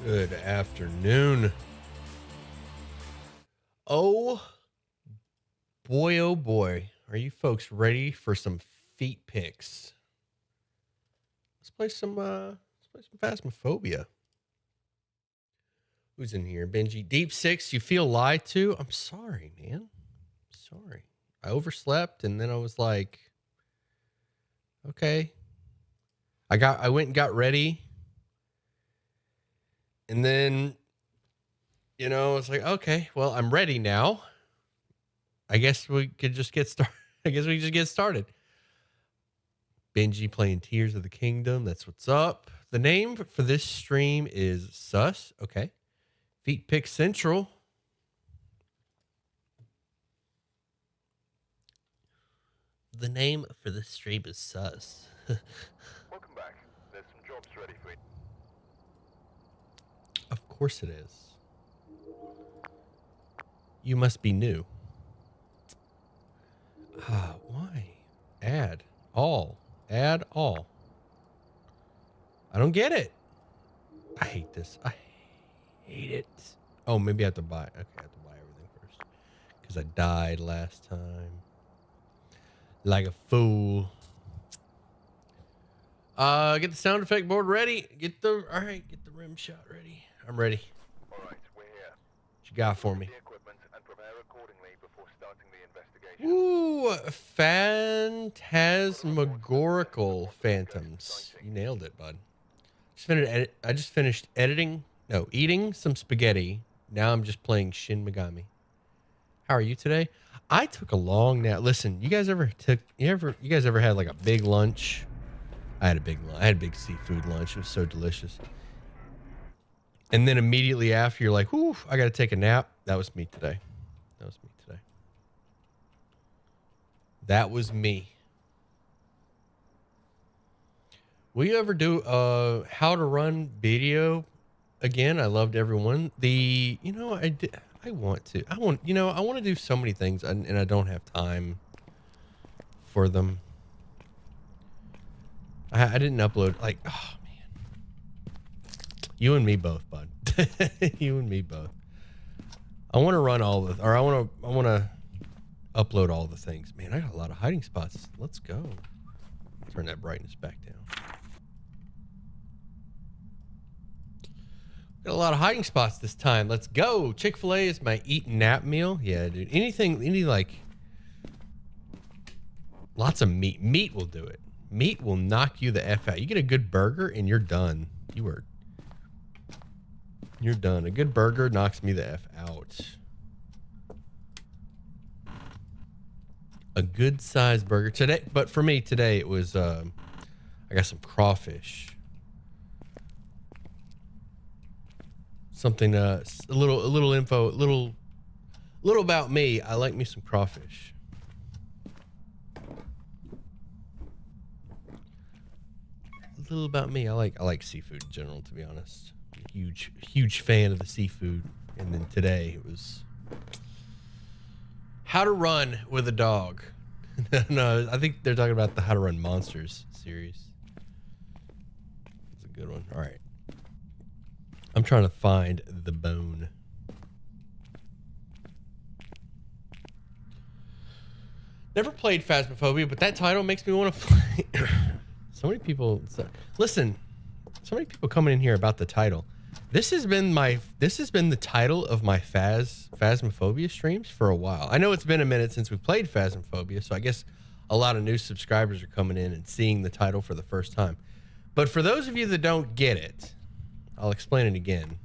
Good afternoon. Oh boy. Are you folks ready for some feet pics? Let's play some phasmophobia. Who's in here? Benji. Deep Six, you feel lied to? I'm sorry, man. Sorry. I overslept and then I was like, okay. I went and got ready. And then, it's like, okay, well, I'm ready now. I guess we could just get started. I guess we just get started. Benji playing Tears of the Kingdom. That's what's up. The name for this stream is Sus. Okay. Feet Pick Central. The name for this stream is Sus. Welcome back. There's some jobs ready for you. Of course it is. You must be new. Why? Add all. I don't get it. I hate this. I hate it. Oh, maybe I have to buy. Okay, I have to buy everything first. Because I died last time. Like a fool. Get the sound effect board ready. Get the rim shot ready. I'm ready. All right, we're here. What you got for me? The equipment and prepare accordingly before starting the investigation. Ooh, phantasmagorical phantoms. You nailed it, bud. I just finished eating some spaghetti. Now I'm just playing Shin Megami. How are you today? I took a long nap. Listen, you guys ever had like a big lunch? I had a big big seafood lunch. It was so delicious. And then immediately after, you're like, "Whoo, I got to take a nap." That was me today. That was me. Will you ever do how to run video again? I loved everyone. I want to do so many things and I don't have time for them. I didn't upload oh man. You and me both, bud. You and me both. I want to run I want to upload all the things. Man, I got a lot of hiding spots. Let's go. Turn that brightness back down. Got a lot of hiding spots this time. Let's go. Chick-fil-A is my eat and nap meal. Yeah, dude. Lots of meat. Meat will do it. Meat will knock you the F out. You get a good burger and you're done. You're done. A good burger knocks me the F out. A good sized burger today, but for me today it was I got some crawfish. Something a little info, little about me. I like me some crawfish. A little about me. I like seafood in general, to be honest. Huge fan of the seafood. And then today it was how to run with a dog. No, I think they're talking about the How to Run Monsters series. It's a good one. All right. I'm trying to find the bone. Never played Phasmophobia, but that title makes me want to play. So many people coming in here about the title. This has been the title of my Phasmophobia streams for a while. I know it's been a minute since we played Phasmophobia, so I guess a lot of new subscribers are coming in and seeing the title for the first time. But for those of you that don't get it, I'll explain it again.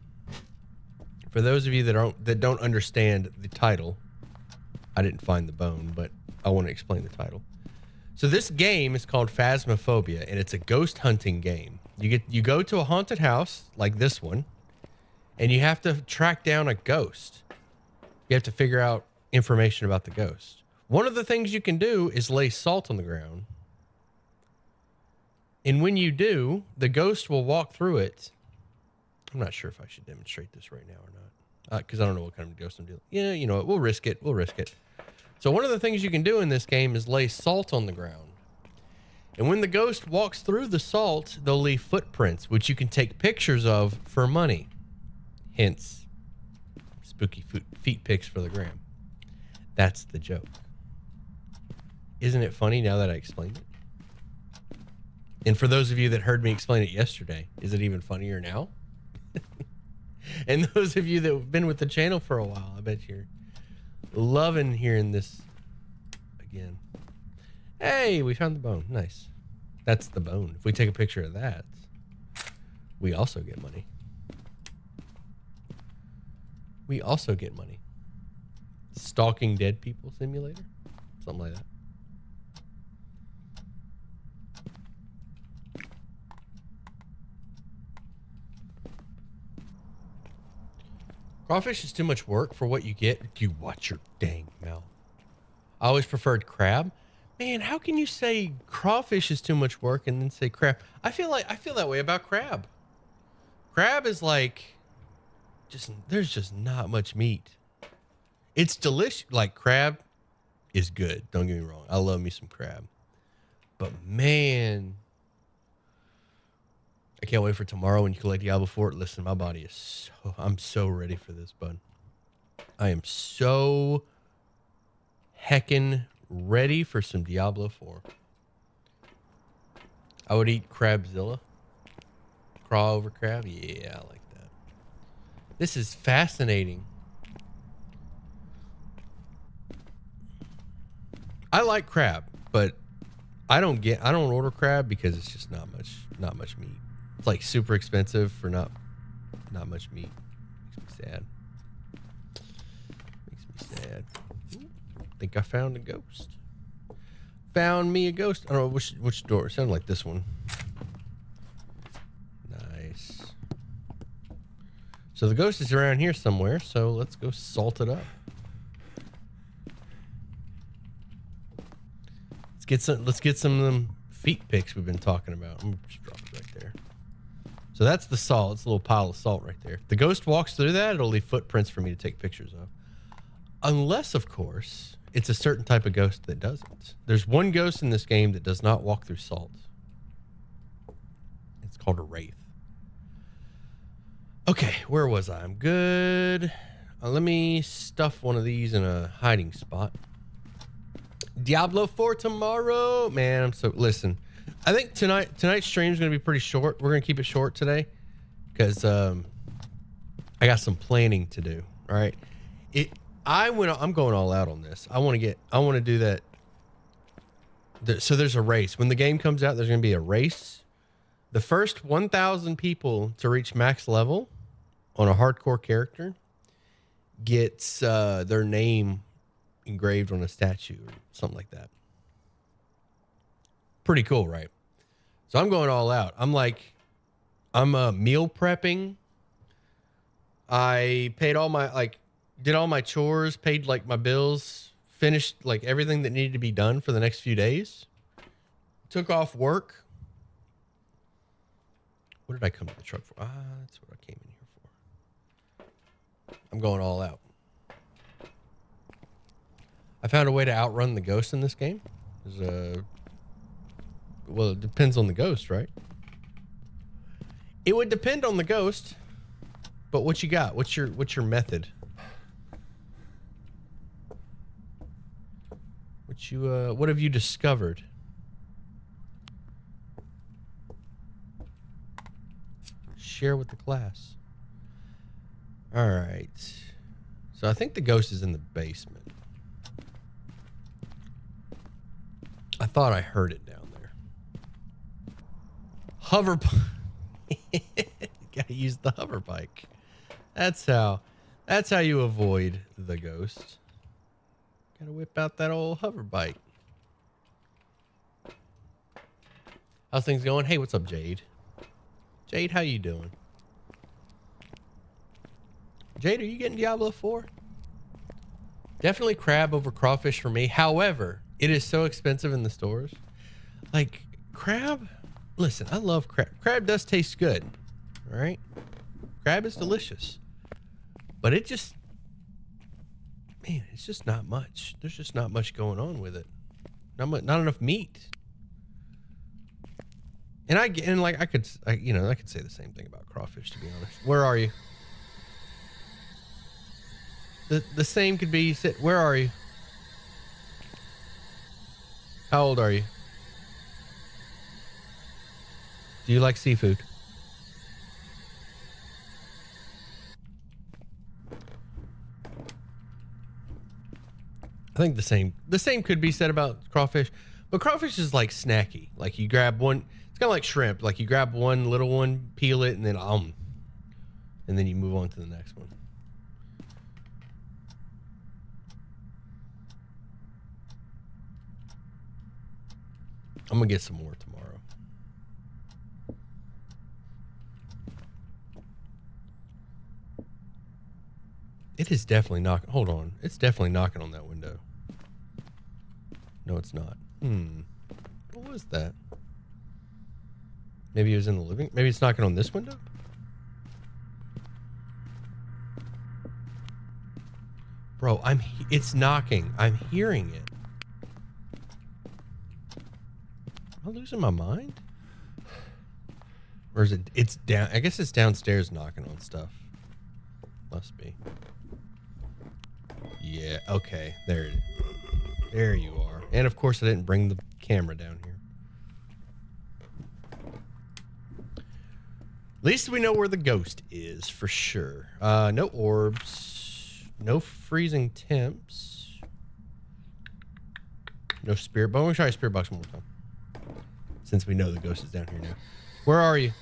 For those of you that don't understand the title, I didn't find the bone, but I want to explain the title. So this game is called Phasmophobia, and it's a ghost hunting game. You go to a haunted house like this one, and you have to track down a ghost. You have to figure out information about the ghost. One of the things you can do is lay salt on the ground. And when you do, the ghost will walk through it. I'm not sure if I should demonstrate this right now or not, because I don't know what kind of ghost I'm dealing. Yeah, you know what? We'll risk it. So one of the things you can do in this game is lay salt on the ground. And when the ghost walks through the salt, they'll leave footprints, which you can take pictures of for money. Hence, spooky feet pics for the gram. That's the joke. Isn't it funny now that I explained it? And for those of you that heard me explain it yesterday, is it even funnier now? And those of you that have been with the channel for a while, I bet you're loving hearing this again. Hey, we found the bone. Nice. That's the bone. If we take a picture of that, we also get money. We also get money. Stalking dead people simulator? Something like that. Crawfish is too much work for what you get. You watch your dang mouth. I always preferred crab. Man, how can you say crawfish is too much work and then say crab? I feel that way about crab. Crab is like there's just not much meat. It's delicious. Like crab is good. Don't get me wrong. I love me some crab. But man, I can't wait for tomorrow when you collect Diablo 4. Listen, my body is I'm so ready for this, bud. I am so heckin' ready for some Diablo 4. I would eat Crabzilla. Craw over crab. Yeah, I like that. This is fascinating. I like crab, but I don't order crab because it's just not much meat. It's like super expensive for not much meat. Makes me sad. I think I found a ghost. Found me a ghost. I don't know which door. It sounded like this one. Nice. So the ghost is around here somewhere. So let's go salt it up. Let's get some of them feet pics we've been talking about. I'm gonna just drop it right there. So that's the salt. It's a little pile of salt right there. If the ghost walks through that, it'll leave footprints for me to take pictures of. Unless, of course, it's a certain type of ghost that doesn't. There's one ghost in this game that does not walk through salt. It's called a wraith. Okay, where was I? I'm good. Let me stuff one of these in a hiding spot. Diablo 4 tomorrow. Man, listen. I think tonight's stream is going to be pretty short. We're going to keep it short today because I got some planning to do. All right. I'm going all out on this. I want to do that. So there's a race. When the game comes out, there's going to be a race. The first 1,000 people to reach max level on a hardcore character gets their name engraved on a statue or something like that. Pretty cool, right? So I'm going all out. I'm meal prepping. I paid all my did all my chores, paid like my bills, finished like everything that needed to be done for the next few days. Took off work. What did I come to the truck for? That's what I came in here for. I'm going all out. I found a way to outrun the ghost in this game. Well, it depends on the ghost, right? It would depend on the ghost. But what you got? What's your method? What have you discovered? Share with the class. All right. So I think the ghost is in the basement. I thought I heard it down there. Hover bike. Gotta use the hover bike. That's how you avoid the ghost. Gotta whip out that old hover bike. How's things going? Hey, what's up, Jade? Jade, how you doing? Jade, are you getting Diablo 4? Definitely crab over crawfish for me. However, it is so expensive in the stores. Like crab, listen, I love crab. Crab does taste good. All right. Crab is delicious. But it just, man, it's just not much. There's just not much going on with it. Not enough meat. And I could say the same thing about crawfish, to be honest. Where are you? The same could be sit. Where are you? How old are you? Do you like seafood? I think the same could be said about crawfish, but crawfish is like snacky. Like you grab one, it's kind of like shrimp. Like you grab one little one, peel it, and then you move on to the next one. I'm gonna get some more tomorrow. It is definitely knocking. Hold on. It's definitely knocking on that window. No, it's not. What was that? Maybe it was in the living. Maybe it's knocking on this window? Bro, it's knocking. I'm hearing it. Am I losing my mind? Or is it's down? I guess it's downstairs knocking on stuff. Must be. Yeah, okay. There it is. There you are. And of course I didn't bring the camera down here. At least we know where the ghost is for sure. No orbs. No freezing temps. No spirit box. I'm gonna try a spirit box one more time. Since we know the ghost is down here now. Where are you?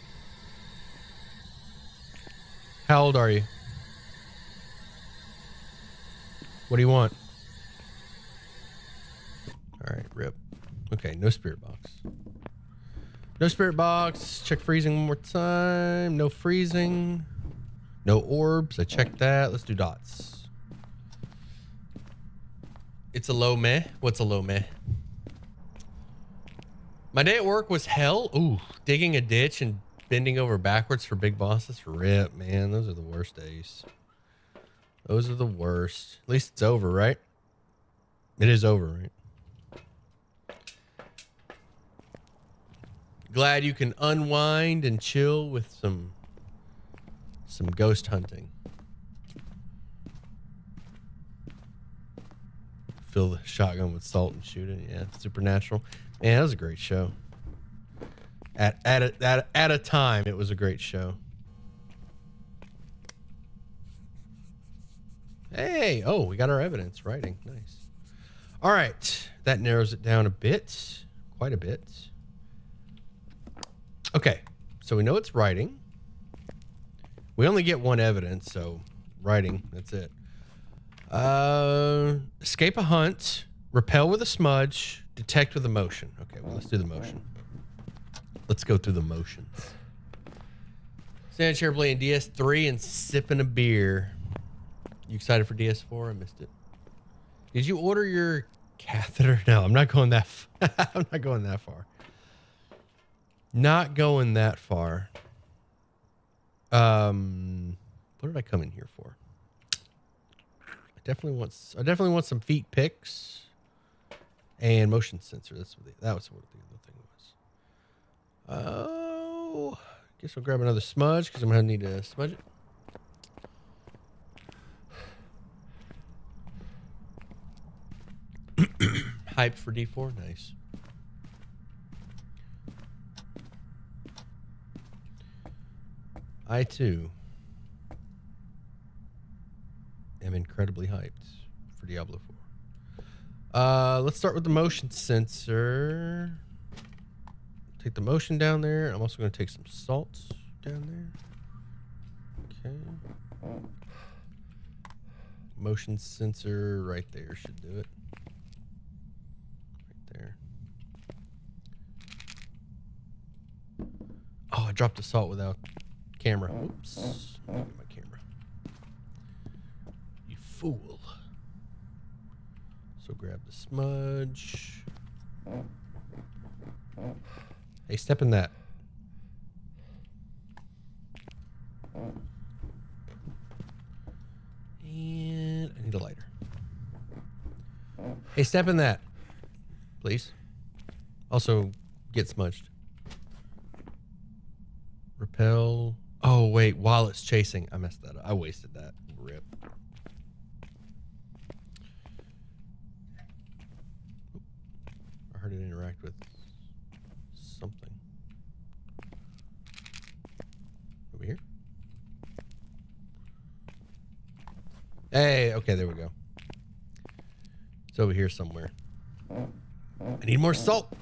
How old are you? What do you want? All right, rip. Okay, no spirit box. No spirit box. Check freezing one more time. No freezing. No orbs. I checked that. Let's do dots. It's a low meh. What's a low meh? My day at work was hell. Ooh, digging a ditch and bending over backwards for big bosses. Rip, man. Those are the worst days. Those are the worst. At least it's over, right? It is over, right? Glad you can unwind and chill with some ghost hunting. Fill the shotgun with salt and shoot it. Yeah, Supernatural. Man, that was a great show. At a time, it was a great show. Hey, oh, we got our evidence writing. Nice. All right, that narrows it down a bit, quite a bit. Okay, so we know it's writing. We only get one evidence, so writing, that's it. Escape a hunt, repel with a smudge, detect with a motion. Okay, well, let's do the motion. Let's go through the motions. Standing chair playing DS3 and sipping a beer. You excited for DS4? I missed it. Did you order your catheter? No, I'm not going that I'm not going that far. Not going that far. What did I come in here for? I definitely want some feet pics and motion sensor. That was what the thing was. Oh, guess I'll grab another smudge because I'm gonna need to smudge it. Hyped for D4, nice. I too am incredibly hyped for Diablo 4. Let's start with the motion sensor. Take the motion down there. I'm also going to take some salt down there. Okay. Motion sensor right there should do it. Right there. Oh, I dropped the salt without camera. Oops. Get my camera. You fool. So grab the smudge. Hey, step in that. And I need a lighter. Hey, step in that. Please. Also, get smudged. Repel. Oh, wait. While it's chasing. I messed that up. I wasted that. Rip. I heard it interact with something. Over here? Hey, okay, there we go. It's over here somewhere. I need more salt.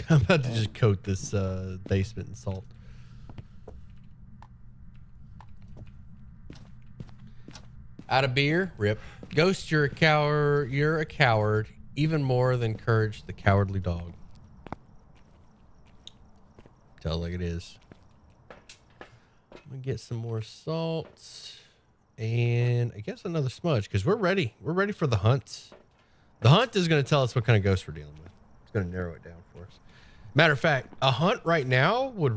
I'm about to just coat this basement in salt. Out of beer, rip. Ghost, you're a coward. You're a coward, even more than Courage, the cowardly dog. Tell it like it is. I'm gonna get some more salt and I guess another smudge because we're ready. We're ready for the hunt. The hunt is gonna tell us what kind of ghost we're dealing with. It's gonna narrow it down for us. Matter of fact, a hunt right now would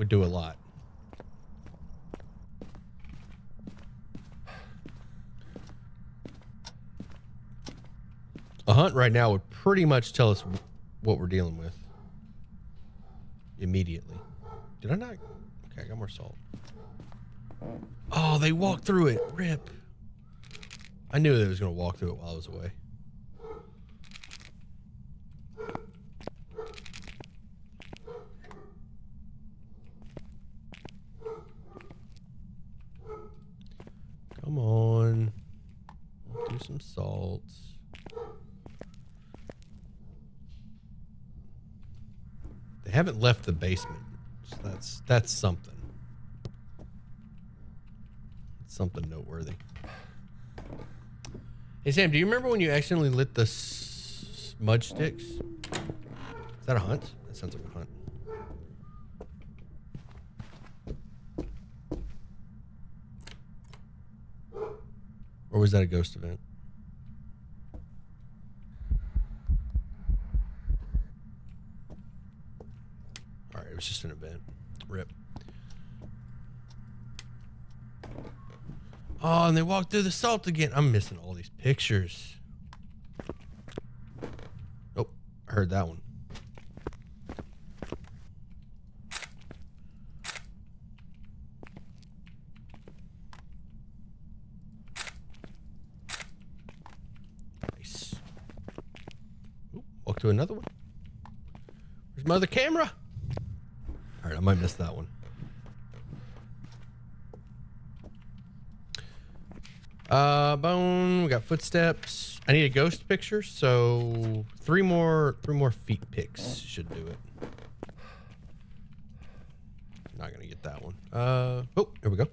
do a lot. A hunt right now would pretty much tell us what we're dealing with immediately. Did I not? Okay, I got more salt. Oh, they walked through it. Rip. I knew they was going to walk through it while I was away. Come on. Do some salt. They haven't left the basement. So that's something. It's something noteworthy. Hey Sam, do you remember when you accidentally lit the smudge sticks? Is that a hunt? That sounds like a hunt. Or was that a ghost event? All right, it was just an event. Rip. Oh, and they walked through the salt again. I'm missing all these pictures. Oh, I heard that one. Nice. Ooh, walk to another one. Where's my other camera? All right, I might miss that one. Bone. We got footsteps. I need a ghost picture, so three more feet pics should do it. Not gonna get that one. Oh, here we go.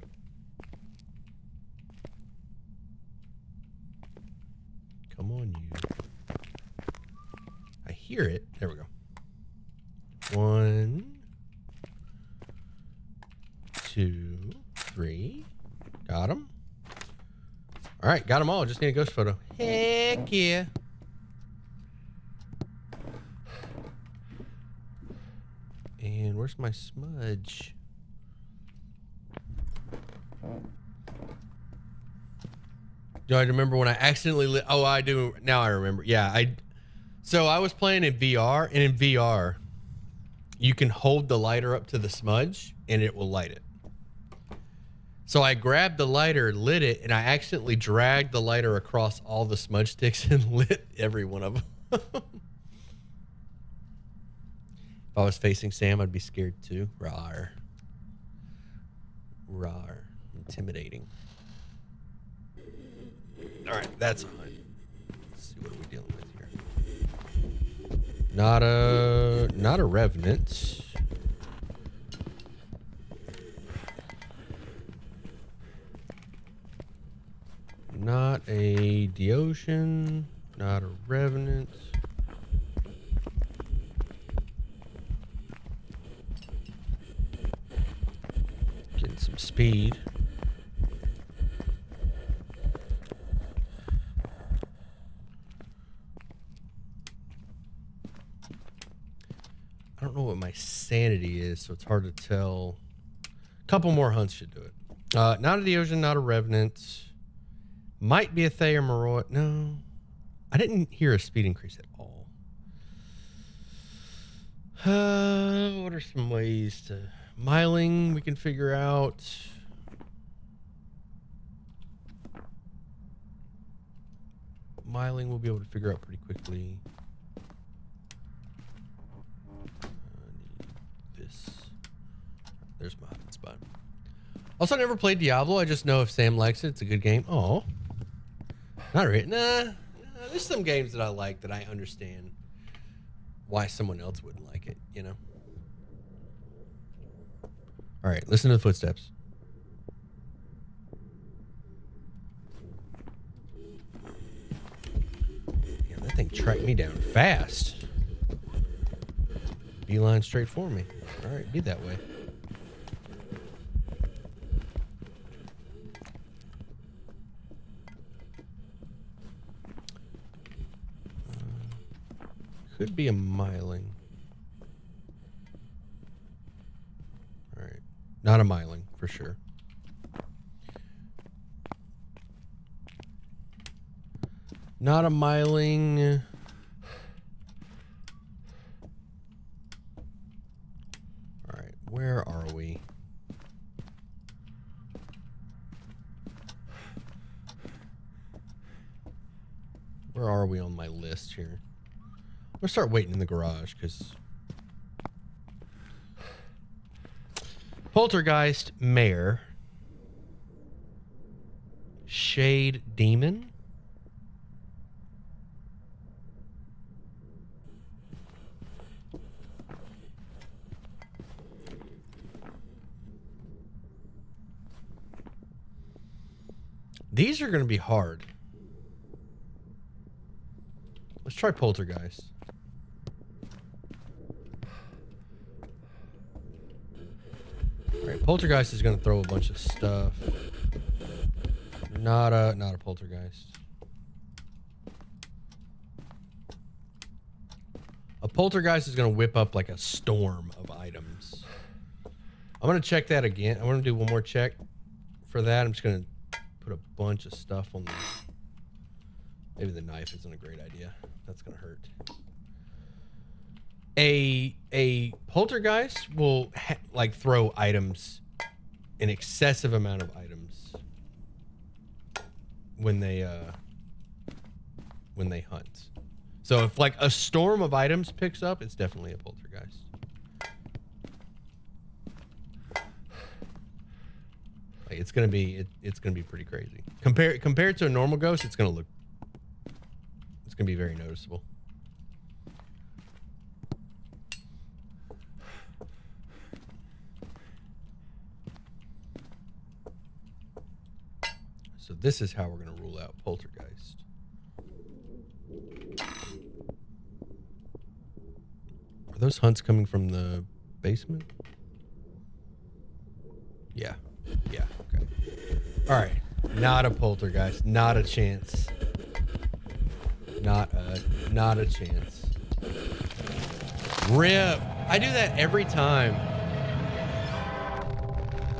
Come on, you. I hear it. There we go. 1, 2, 3. Got him. All right, got them all. Just need a ghost photo. Heck yeah. And where's my smudge? Do I remember when I accidentally lit? Oh, I do. Now I remember. Yeah, so I was playing in VR, and in VR, you can hold the lighter up to the smudge, and it will light it. So I grabbed the lighter, lit it, and I accidentally dragged the lighter across all the smudge sticks and lit every one of them. If I was facing Sam, I'd be scared too. Rawr. Rawr. Intimidating. All right, that's a hunt. Let's see what are we dealing with here. Not a revenant. Not a Deocean, not a Revenant. Getting some speed. I don't know what my sanity is, so it's hard to tell. A couple more hunts should do it. Not a Deocean, not a Revenant. Might be a Thayer Maroi. No. I didn't hear a speed increase at all. What are some ways to Miling, we can figure out. Miling we'll be able to figure out pretty quickly. This. There's my hiding spot. Also, I never played Diablo. I just know if Sam likes it, it's a good game. Oh. Not really. Nah. There's some games that I like that I understand why someone else wouldn't like it, you know? All right, listen to the footsteps. Damn, that thing tracked me down fast. Beeline straight for me. All right, be that way. Could be a miling. All right. Not a miling, for sure. Not a miling. All right. Where are we? Where are we on my list here? I'm gonna start waiting in the garage because Poltergeist, Mare, Shade, Demon. These are gonna be hard. Let's try Poltergeist. Alright, Poltergeist is gonna throw a bunch of stuff. Not a Poltergeist. A Poltergeist is gonna whip up like a storm of items. I'm gonna check that again. I want to do one more check for that. I'm just gonna put a bunch of stuff on the... Maybe the knife isn't a great idea. That's gonna hurt. A Poltergeist will like throw items, an excessive amount of items when they hunt. So if like a storm of items picks up, it's definitely a Poltergeist. Like it's gonna be pretty crazy. Compared to a normal ghost, it's gonna be very noticeable. So this is how we're going to rule out Poltergeist. Are those hunts coming from the basement? Yeah. Yeah, okay. All right. Not a Poltergeist. Not a chance. Not a chance. RIP. I do that every time.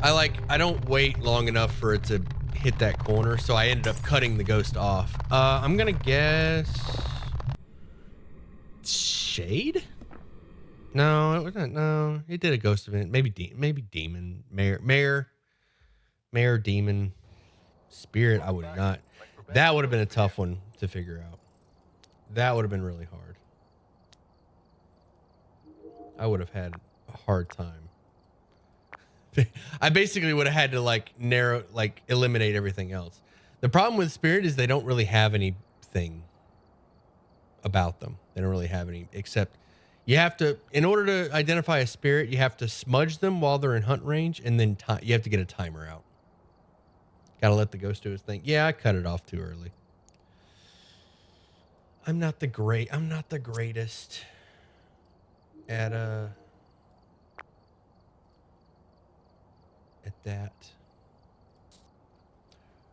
I don't wait long enough for it to hit that corner, so I ended up cutting the ghost off. I'm gonna guess Shade? No, it wasn't. No, it did a ghost event. Maybe demon. Mayor, demon, spirit. I would not. That would have been a tough one to figure out. That would have been really hard. I would have had a hard time. I basically would have had to eliminate everything else. The problem with spirit is they don't really have anything about them. They don't really have any, except you have to, in order to identify a spirit, you have to smudge them while they're in hunt range, and then you have to get a timer out. Gotta let the ghost do his thing. Yeah, I cut it off too early. I'm not the greatest at that.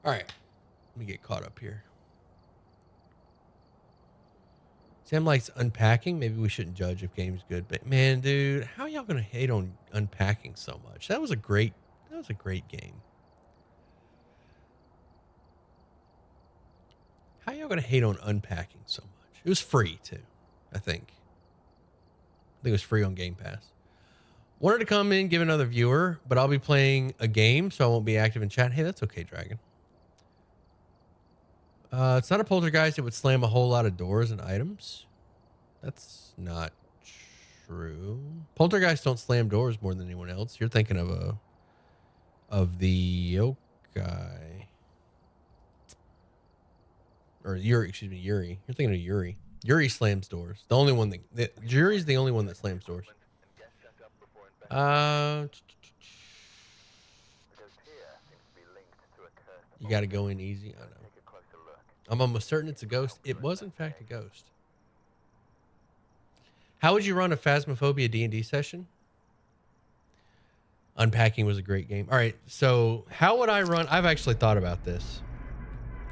All right, let me get caught up here. Sam likes unpacking. Maybe we shouldn't judge if game's good, but man, dude, how y'all gonna hate on unpacking so much? That was a great game. How y'all gonna hate on unpacking so much? It was free too, I think. It was free on Game Pass. Wanted to come in, give another viewer, but I'll be playing a game, so I won't be active in chat. Hey, that's okay, Dragon. It's not a poltergeist. It would slam a whole lot of doors and items. That's not true. Poltergeists don't slam doors more than anyone else. You're thinking of the yokai. Or Yuri, excuse me, Yuri. You're thinking of Yuri. Yuri slams doors. The only one that Yuri's the only one that slams doors. You got to go in easy. I know. I'm almost certain it's a ghost. It was in fact a ghost. How would you run a phasmophobia D&D session? Unpacking was a great game. All right, so how would I run? I've actually thought about this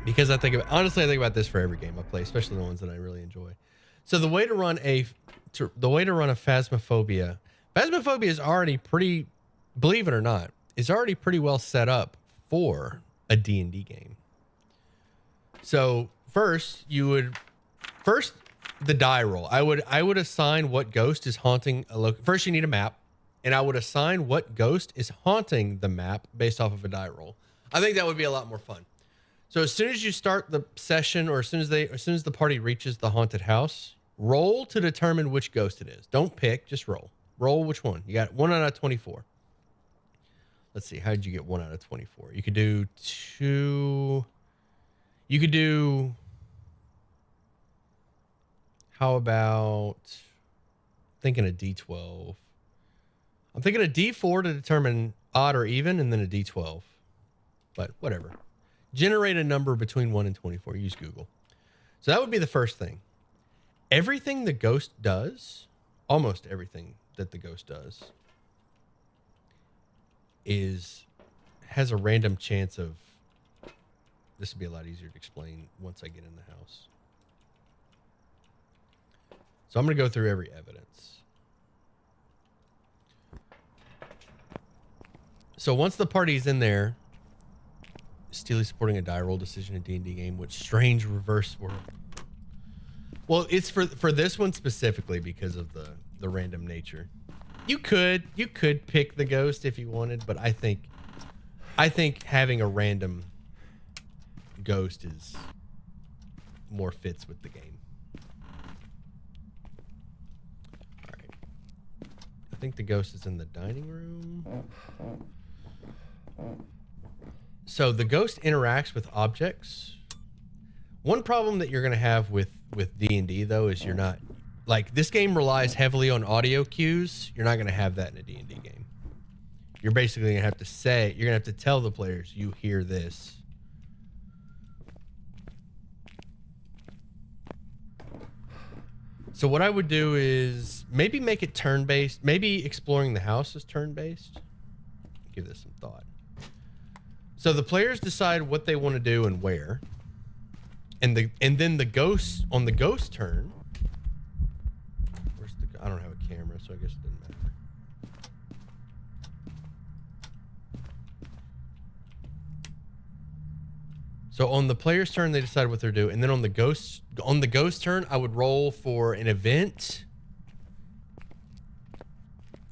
because honestly, I think about this for every game I play, especially the ones that I really enjoy. So the way to run a phasmophobia is already pretty, believe it or not, is already pretty well set up for a D&D game. So first the die roll. I would assign what ghost is haunting a location. First you need a map, and I would assign what ghost is haunting the map based off of a die roll. I think that would be a lot more fun. So as soon as you start the session, or as soon as the party reaches the haunted house, roll to determine which ghost it is. Don't pick, just roll. Roll which one. You got 1 out of 24. Let's see, how did you get 1 out of 24? You could do 2. You could do, how about thinking a D12? I'm thinking a D4 to determine odd or even, and then a D12. But whatever. Generate a number between 1 and 24. Use Google. So that would be the first thing. Everything the ghost does, almost everything that the ghost does, has a random chance of, this would be a lot easier to explain once I get in the house. So I'm going to go through every evidence. So once the party's in there, Steely's supporting a die roll decision in D&D game, which strange reverse world. Well, it's for this one specifically because of the random nature. You could pick the ghost if you wanted, but I think having a random ghost is more fits with the game. All right. I think the ghost is in the dining room. So the ghost interacts with objects. One problem that you're going to have with D&D though is you're not, like, this game relies heavily on audio cues. You're not going to have that in a D&D game. You're basically going to have to you're going to have to tell the players you hear this. So what I would do is maybe make it turn-based. Maybe exploring the house is turn-based. Give this some thought. So the players decide what they want to do and where. And then the ghost, on the ghost turn, I don't have a camera, so I guess it doesn't matter. So on the player's turn, they decide what they're doing, and then on the ghost turn, I would roll for an event.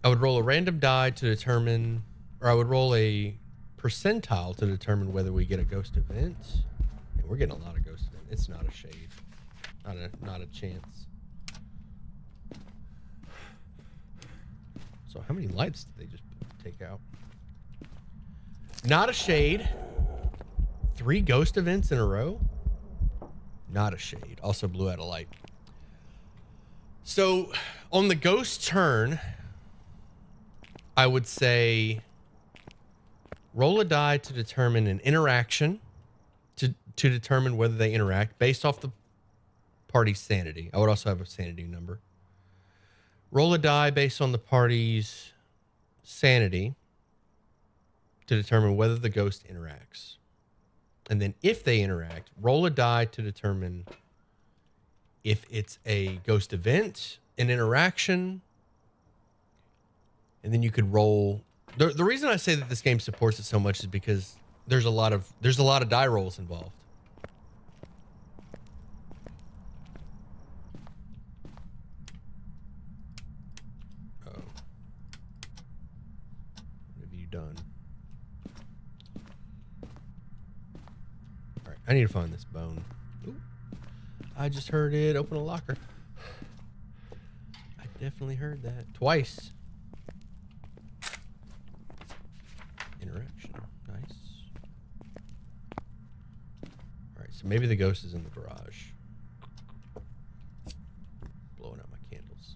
I would roll a random die to determine, or I would roll a percentile to determine whether we get a ghost event. And we're getting a lot of ghost events. It's not a shade, not a chance. So how many lights did they just take out? Not a shade. 3 ghost events in a row? Not a shade. Also blew out a light. So on the ghost turn, I would say roll a die to determine an interaction, to determine whether they interact based off the party's sanity. I would also have a sanity number. Roll a die based on the party's sanity to determine whether the ghost interacts. And then if they interact, roll a die to determine if it's a ghost event, an interaction, and then you could roll. The reason I say that this game supports it so much is because there's a lot of die rolls involved. Oh. I need to find this bone. Ooh, I just heard it open a locker. I definitely heard that twice. Interaction. Nice. All right, so maybe the ghost is in the garage. Blowing out my candles.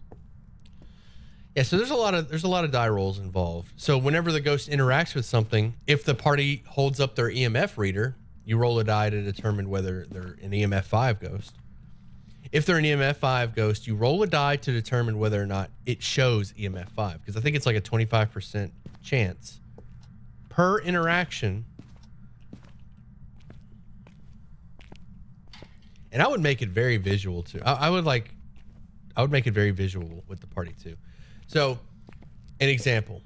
Yeah, so there's a lot of die rolls involved. So whenever the ghost interacts with something, if the party holds up their EMF reader, you roll a die to determine whether they're an EMF 5 ghost. If they're an EMF 5 ghost, you roll a die to determine whether or not it shows EMF 5, because I think it's like a 25% chance per interaction. And I would make it very visual too. I would make it very visual with the party too. So, an example.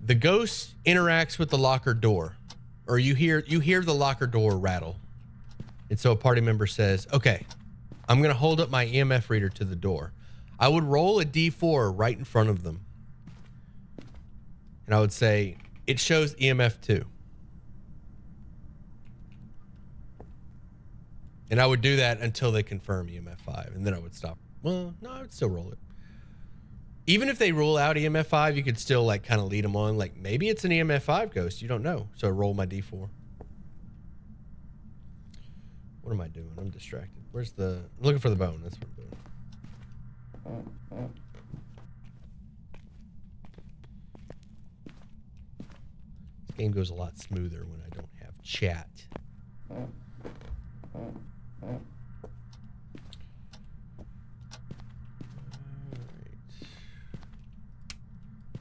The ghost interacts with the locker door, or you hear the locker door rattle. And so a party member says, "Okay, I'm going to hold up my EMF reader to the door." I would roll a D4 right in front of them. And I would say, "It shows EMF 2." And I would do that until they confirm EMF 5, and then I would stop. Well, no, I would still roll it. Even if they rule out EMF 5, you could still like kind of lead them on. Like maybe it's an EMF 5 ghost. You don't know. So I roll my D4. What am I doing? I'm distracted. I'm looking for the bone. That's what I'm doing. This game goes a lot smoother when I don't have chat.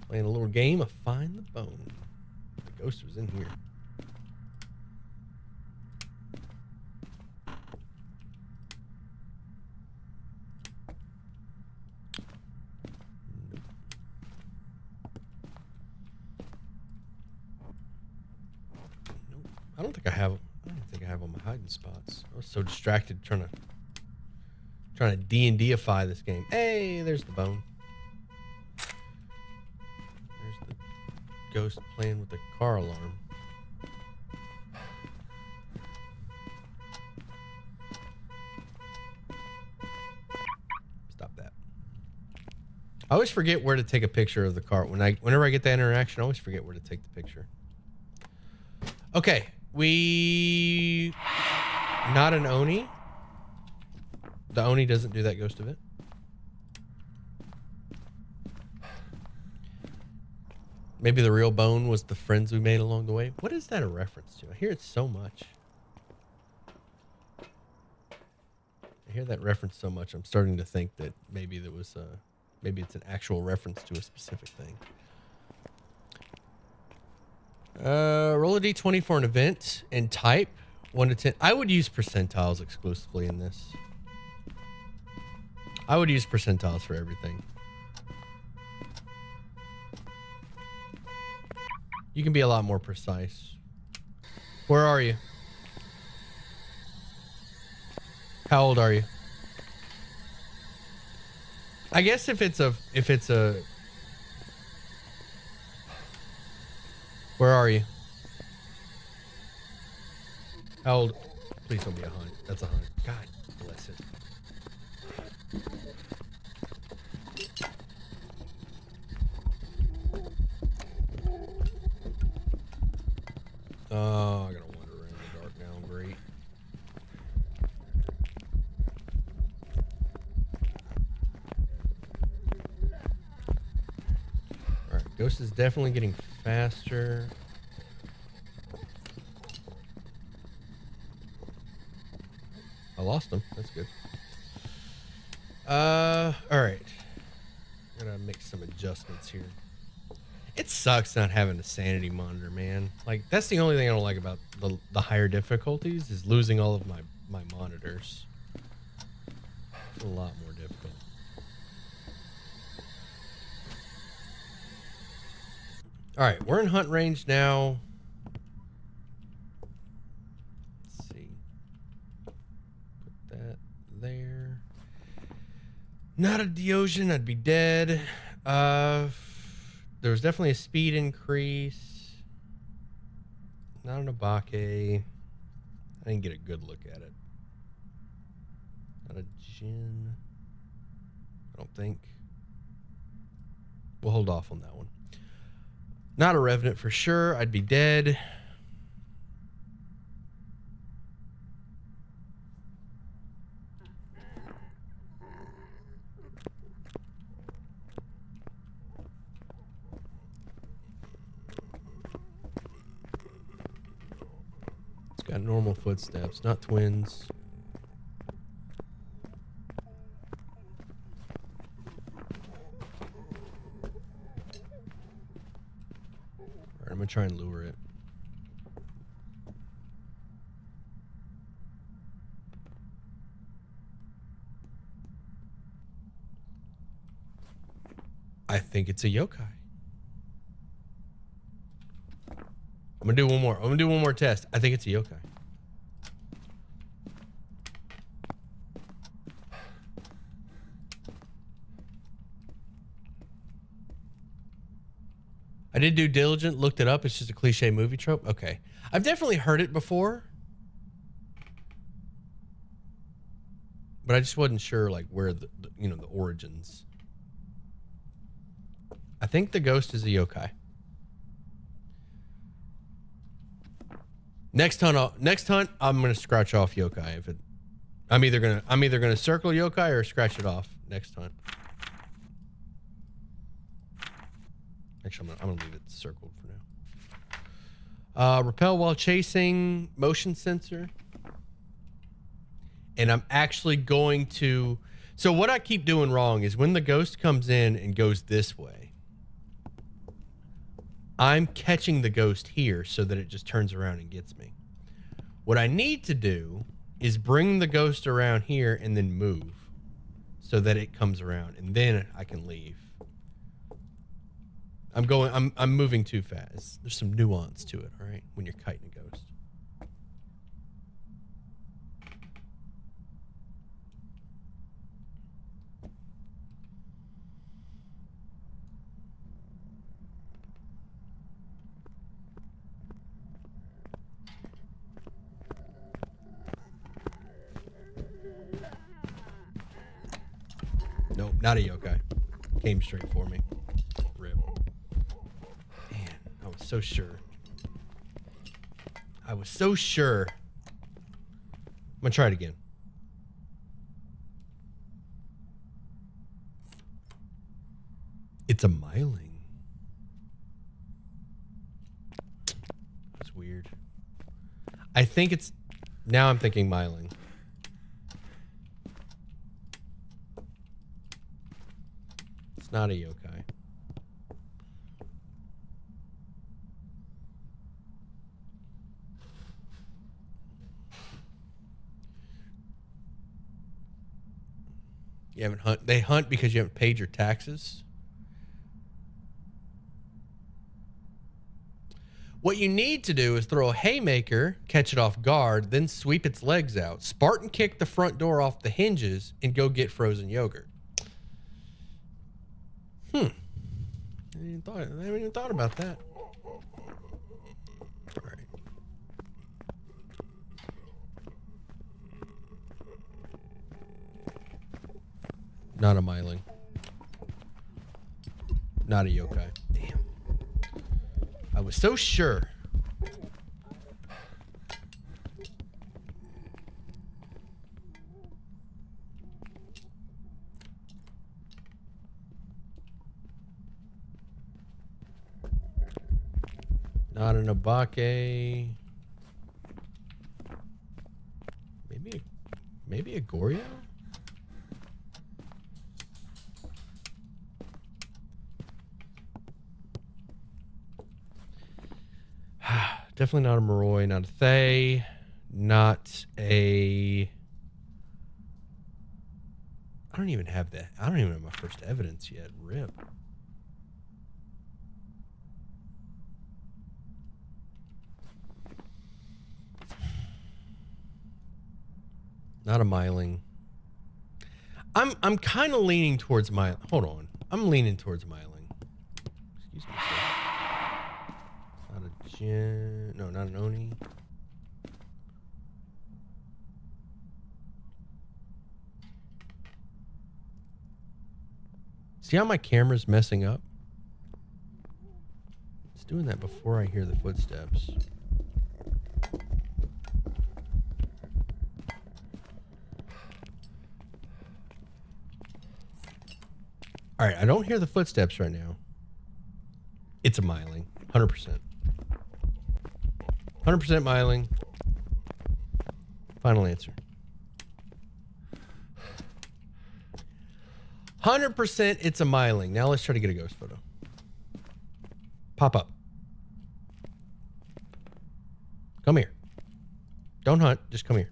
Playing a little game of Find the Bone. The ghost was in here. Nope. I don't think I have all my hiding spots. I was so distracted trying to D&Dify this game. Hey, there's the bone. Ghost playing with the car alarm. Stop that. I always forget where to take a picture of the car. Whenever I get that interaction, I always forget where to take the picture. Okay, not an Oni. The Oni doesn't do that ghost event. Maybe the real bone was the friends we made along the way. What is that a reference to? I hear it so much. I hear that reference so much. I'm starting to think that maybe maybe it's an actual reference to a specific thing. Roll a d20 for an event and type 1 to 10. I would use percentiles exclusively in this. I would use percentiles for everything. You can be a lot more precise. Where are you? How old are you? I guess if it's a where are you? How old? Please don't be a hunt. That's a hunt. God bless it. Oh, I gotta wander around in the dark now. Great. Alright, Ghost is definitely getting faster. I lost him. That's good. Alright. Gotta make some adjustments here. It sucks not having a sanity monitor, man. Like, that's the only thing I don't like about the higher difficulties is losing all of my monitors. It's a lot more difficult. All right, we're in hunt range now. Let's see. Put that there. Not a Deogen, I'd be dead. There was definitely a speed increase. Not an Abake. I didn't get a good look at it. Not a Jinn. I don't think. We'll hold off on that one. Not a Revenant for sure. I'd be dead. It's got normal footsteps, not twins. I'm gonna try and lure it. I think it's a yokai. I'm gonna do one more. I'm gonna do one more test. I think it's a yokai. I did do diligent, looked it up. It's just a cliche movie trope. Okay. I've definitely heard it before. But I just wasn't sure like where the origins. I think the ghost is a yokai. Next hunt, I'm gonna scratch off yokai. If it, I'm either gonna circle yokai or scratch it off next hunt. Actually, I'm gonna leave it circled for now. Repel while chasing, motion sensor. And I'm actually going to... So what I keep doing wrong is when the ghost comes in and goes this way, I'm catching the ghost here so that it just turns around and gets me. What I need to do is bring the ghost around here and then move so that it comes around, and then I can leave. I'm moving too fast. There's some nuance to it, all right? When you're kiting a ghost. Nope, not a yokai. Came straight for me. Rip. Man, I was so sure. I was so sure. I'm gonna try it again. It's a myling. That's weird. I think it's... Now I'm thinking myling. It's not a yokai. You haven't hunt. They hunt because you haven't paid your taxes. What you need to do is throw a haymaker, catch it off guard, then sweep its legs out, Spartan kick the front door off the hinges, and go get frozen yogurt. I haven't even thought about that. All right. Not a myling. Not a yokai. Damn. I was so sure. Not an Abake. Maybe a Goryo? Definitely not a Moroi, not a Thay, not a... I don't even have that. I don't even have my first evidence yet. Rip. Not a myling. I'm kind of leaning towards myling. Hold on. I'm leaning towards myling. Excuse me, sir. Not a Jinn. No, not an Oni. See how my camera's messing up? It's doing that before I hear the footsteps. All right, I don't hear the footsteps right now. It's a myling, 100%. 100% myling. Final answer. 100% it's a myling. Now let's try to get a ghost photo. Pop up. Come here. Don't hunt, just come here.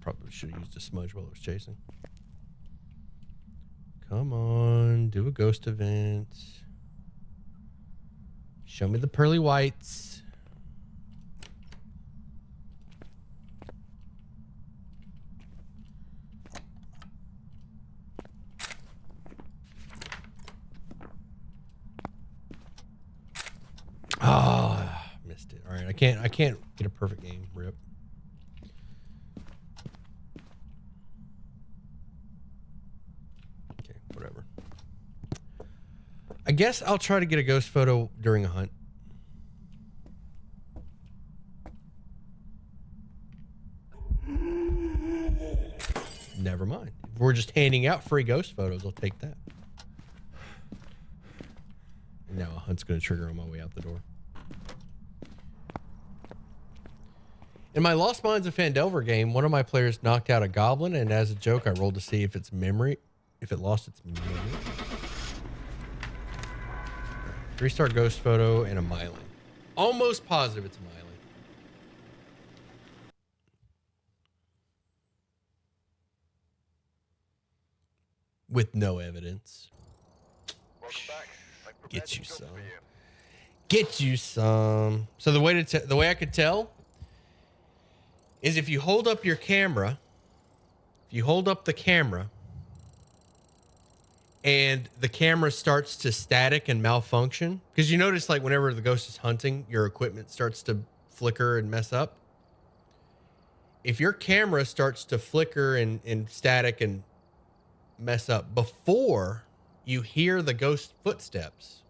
Probably should have used a smudge while it was chasing. Come on, do a ghost event. Show me the pearly whites. Ah, missed it. All right, I can't get a perfect game. Rip. Okay, whatever. I guess I'll try to get a ghost photo during a hunt. Never mind. If we're just handing out free ghost photos, I'll take that. And now a hunt's going to trigger on my way out the door. In my Lost Mines of Phandelver game, one of my players knocked out a goblin, and as a joke, I rolled to see if its memory, if it lost its memory. 3-star ghost photo and a myling. Almost positive it's a myling. With no evidence. Welcome back. Get you some. Get you some. So the way I could tell is if you hold up your camera, if you hold up the camera and the camera starts to static and malfunction, because you notice like whenever the ghost is hunting, your equipment starts to flicker and mess up. If your camera starts to flicker and static and mess up before you hear the ghost footsteps,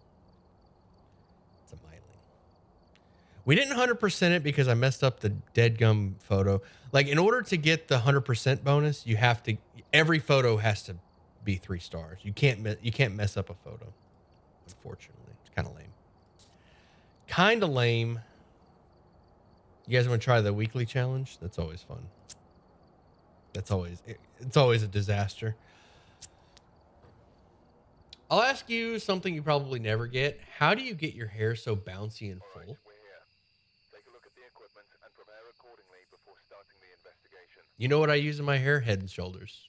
it's a myling. We didn't 100% it because I messed up the dead gum photo. Like in order to get the 100% bonus, you have to, every photo has to be 3 stars. You can't mess up a photo. Unfortunately, it's kind of lame. Kind of lame. You guys want to try the weekly challenge? That's always fun. It's always a disaster. I'll ask you something you probably never get. How do you get your hair so bouncy and full? We're here. Take a look at the equipment and prepare accordingly before starting the investigation. You know what I use in my hair? Head and Shoulders.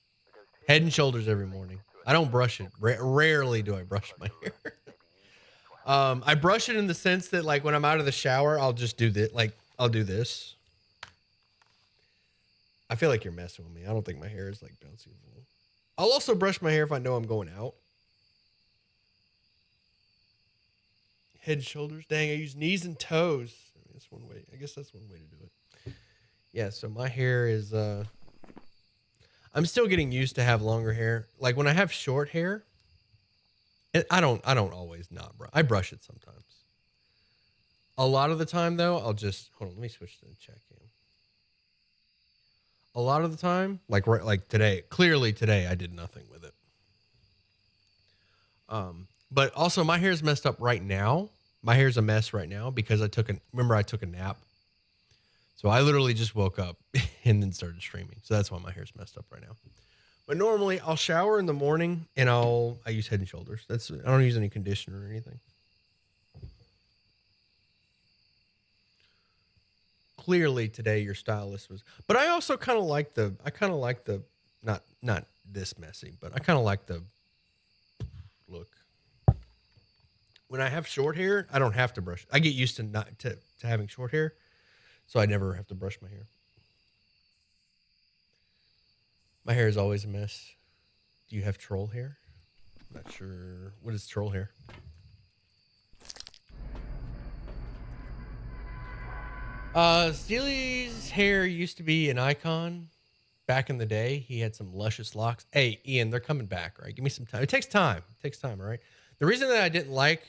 Head and Shoulders every morning. I don't brush it. Rarely do I brush my hair. I brush it in the sense that like when I'm out of the shower, I'll just do this. Like I'll do this. I feel like you're messing with me. I don't think my hair is like bouncy and full. I'll also brush my hair if I know I'm going out. Head and Shoulders. Dang, I use knees and toes. That's one way. I guess that's one way to do it. Yeah, so my hair is I'm still getting used to have longer hair. Like when I have short hair, and I don't always not brush. I brush it sometimes. A lot of the time though, I'll just hold on, let me switch to the check cam. A lot of the time, like today, clearly today I did nothing with it. But also my hair is messed up right now. My hair's a mess right now because I took a nap. So I literally just woke up and then started streaming. So that's why my hair's messed up right now. But normally I'll shower in the morning and I use Head and Shoulders. I don't use any conditioner or anything. Clearly today your stylist was, but I also kind of like the not this messy, but I kind of like the look. When I have short hair, I don't have to brush. I get used to having short hair, so I never have to brush my hair. My hair is always a mess. Do you have troll hair? I'm not sure. What is troll hair? Steely's hair used to be an icon. back in the day, he had some luscious locks. Hey, Ian, they're coming back, right? Give me some time. It takes time. It takes time, all right? The reason that I didn't like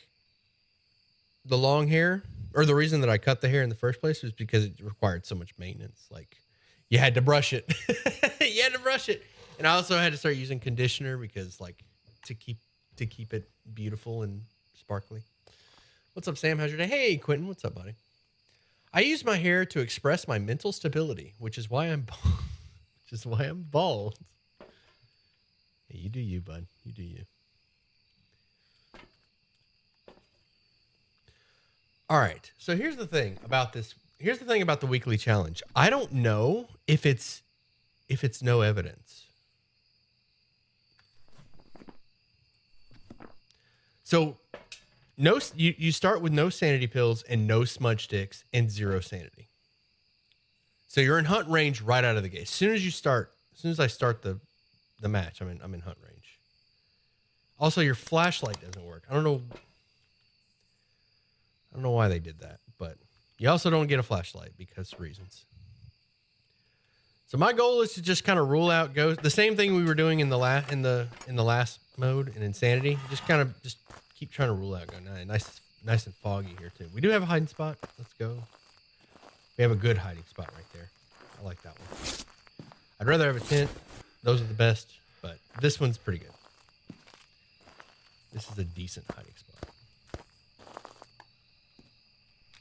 the long hair, or the reason that I cut the hair in the first place, was because it required so much maintenance. Like, you had to brush it. You had to brush it. And I also had to start using conditioner because, like, to keep it beautiful and sparkly. What's up, Sam? How's your day? Hey, Quentin. What's up, buddy? I use my hair to express my mental stability, which is why I'm bald. Hey, you do you, bud. You do you. All right. So here's the thing about this. Here's the thing about the weekly challenge. I don't know if it's no evidence. So you start with no sanity pills and no smudge sticks and 0 sanity. So you're in hunt range right out of the gate. As soon as I start the match, I'm in hunt range. Also, your flashlight doesn't work. I don't know why they did that, but you also don't get a flashlight because reasons. So my goal is to just kind of rule out ghosts. The same thing we were doing in the last mode in Insanity. Just keep trying to rule out. Go nice and foggy here too. We do have a hiding spot. Let's go. We have a good hiding spot right there. I like that one. I'd rather have a tent. Those are the best, but this one's pretty good. This is a decent hiding spot.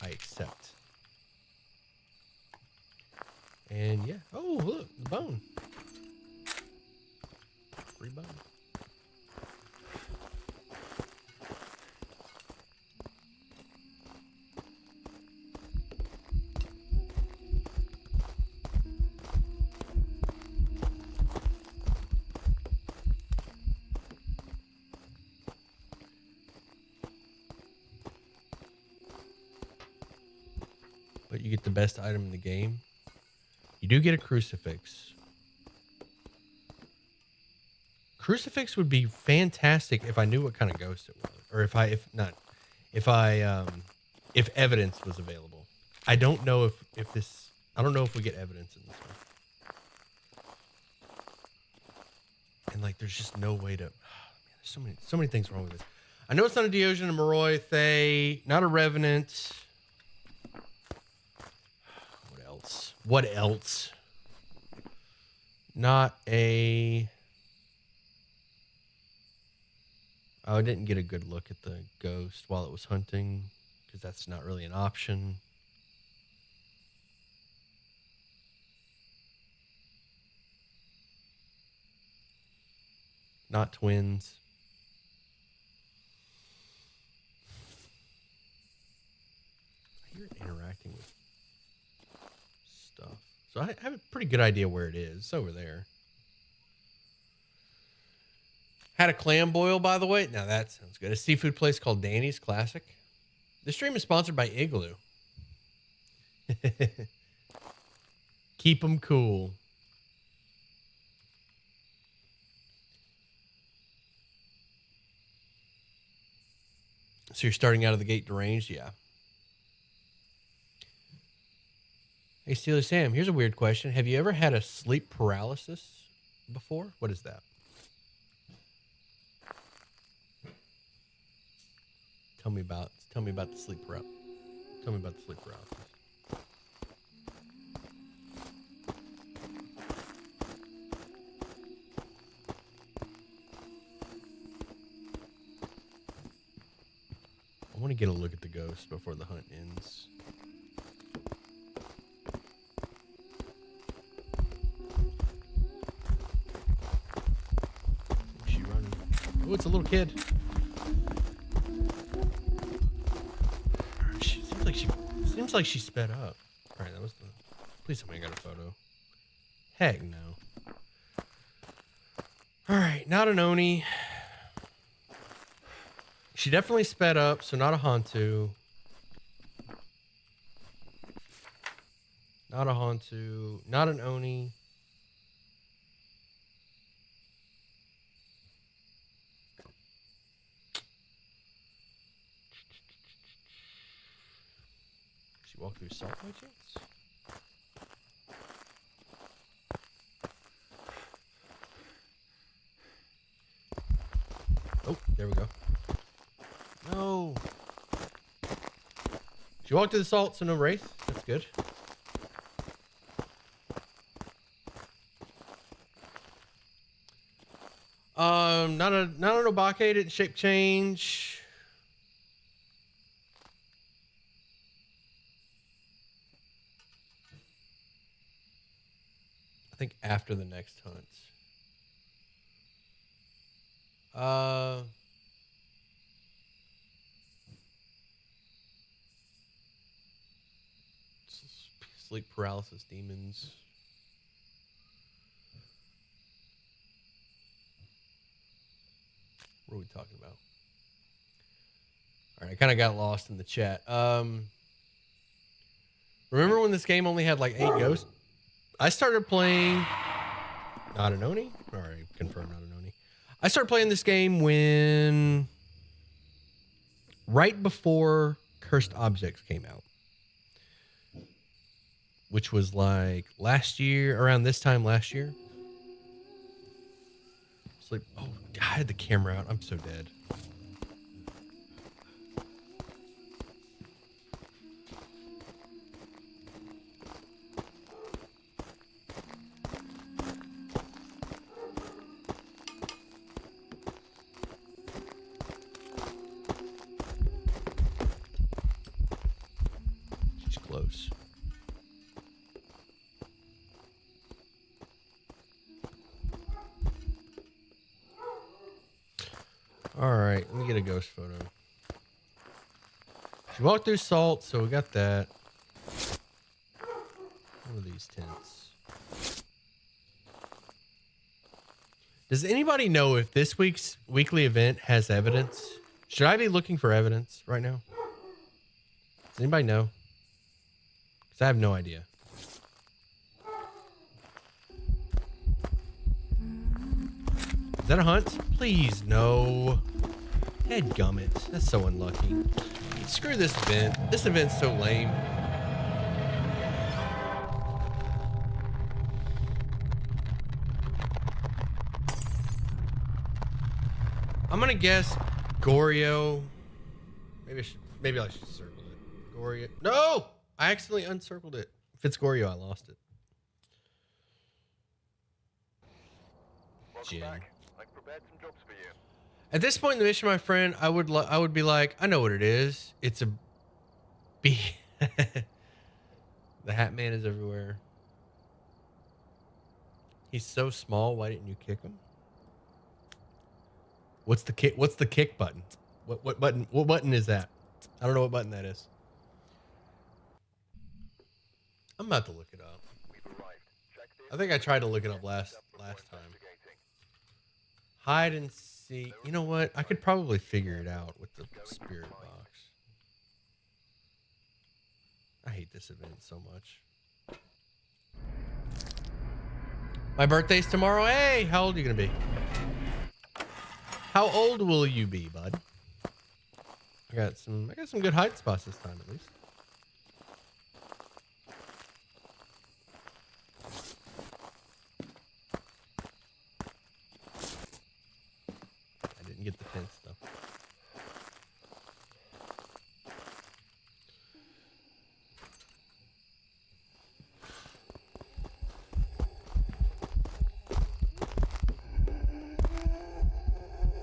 I accept. And yeah. Oh, look, the bone. Free bone. But you get the best item in the game. You do get a crucifix. Crucifix would be fantastic if I knew what kind of ghost it was, or if evidence was available. I don't know I don't know if we get evidence in this one. And like, there's just no way to. Oh, man, there's so many things wrong with this. I know it's not a Deogen, a Moroi, Thay, not a Revenant. What else? Not a... Oh, I didn't get a good look at the ghost while it was hunting, because that's not really an option. Not twins. I hear it interacting with stuff. So I have a pretty good idea where it is. It's over there. Had a clam boil, by the way. Now that sounds good. A seafood place called Danny's Classic. This stream is sponsored by Igloo. Keep them cool. So you're starting out of the gate deranged? Yeah. Hey, Steely Sam, here's a weird question. Have you ever had a sleep paralysis before? What is that? Tell me about the sleep paralysis. Tell me about the sleep paralysis. I want to get a look at the ghost before the hunt ends. Where's she running? Oh, it's a little kid. Seems like she sped up. All right, that was the. Please tell me I got a photo. Heck no. All right, not an Oni. She definitely sped up, so not a Hantu. Not a Hantu. Not an Oni. She walked through salt by chance? There we go. No. She walked to the salt, so no wraith. That's good. Not an Obake, didn't shape change. I think after the next hunt. Sleep paralysis demons. What are we talking about? All right, I kind of got lost in the chat. Remember when this game only had like 8 ghosts? I started playing not an Oni. All right, confirmed not an Oni. I started playing this game when right before Cursed Objects came out, which was like last year, around this time last year. It's like, oh, I had the camera out. I'm so dead. She's close. All right, let me get a ghost photo. She walked through salt, so we got that. What are these tents? Does anybody know if this week's weekly event has evidence? Should I be looking for evidence right now? Does anybody know? Because I have no idea. Is that a hunt? Please, no. Headgummit. That's so unlucky. Screw this event. This event's so lame. I'm gonna guess Goryo. Maybe I should circle it. Goryo. No! I accidentally uncircled it. If it's Goryo, I lost it. Welcome back. I've prepared some jobs for you. At this point in the mission, my friend, I would be like, I know what it is. It's a bee. The Hat Man is everywhere. He's so small. Why didn't you kick him? What's the kick? What's the kick button? What button? What button is that? I don't know what button that is. I'm about to look it up. We've arrived. Check this. I think I tried to look it up last time. Investigating. Hide and seek. You know what? I could probably figure it out with the spirit box. I hate this event so much. My birthday's tomorrow. Hey, how old are you gonna be? How old will you be, bud? I got some good hide spots this time, at least. I didn't get the tents though.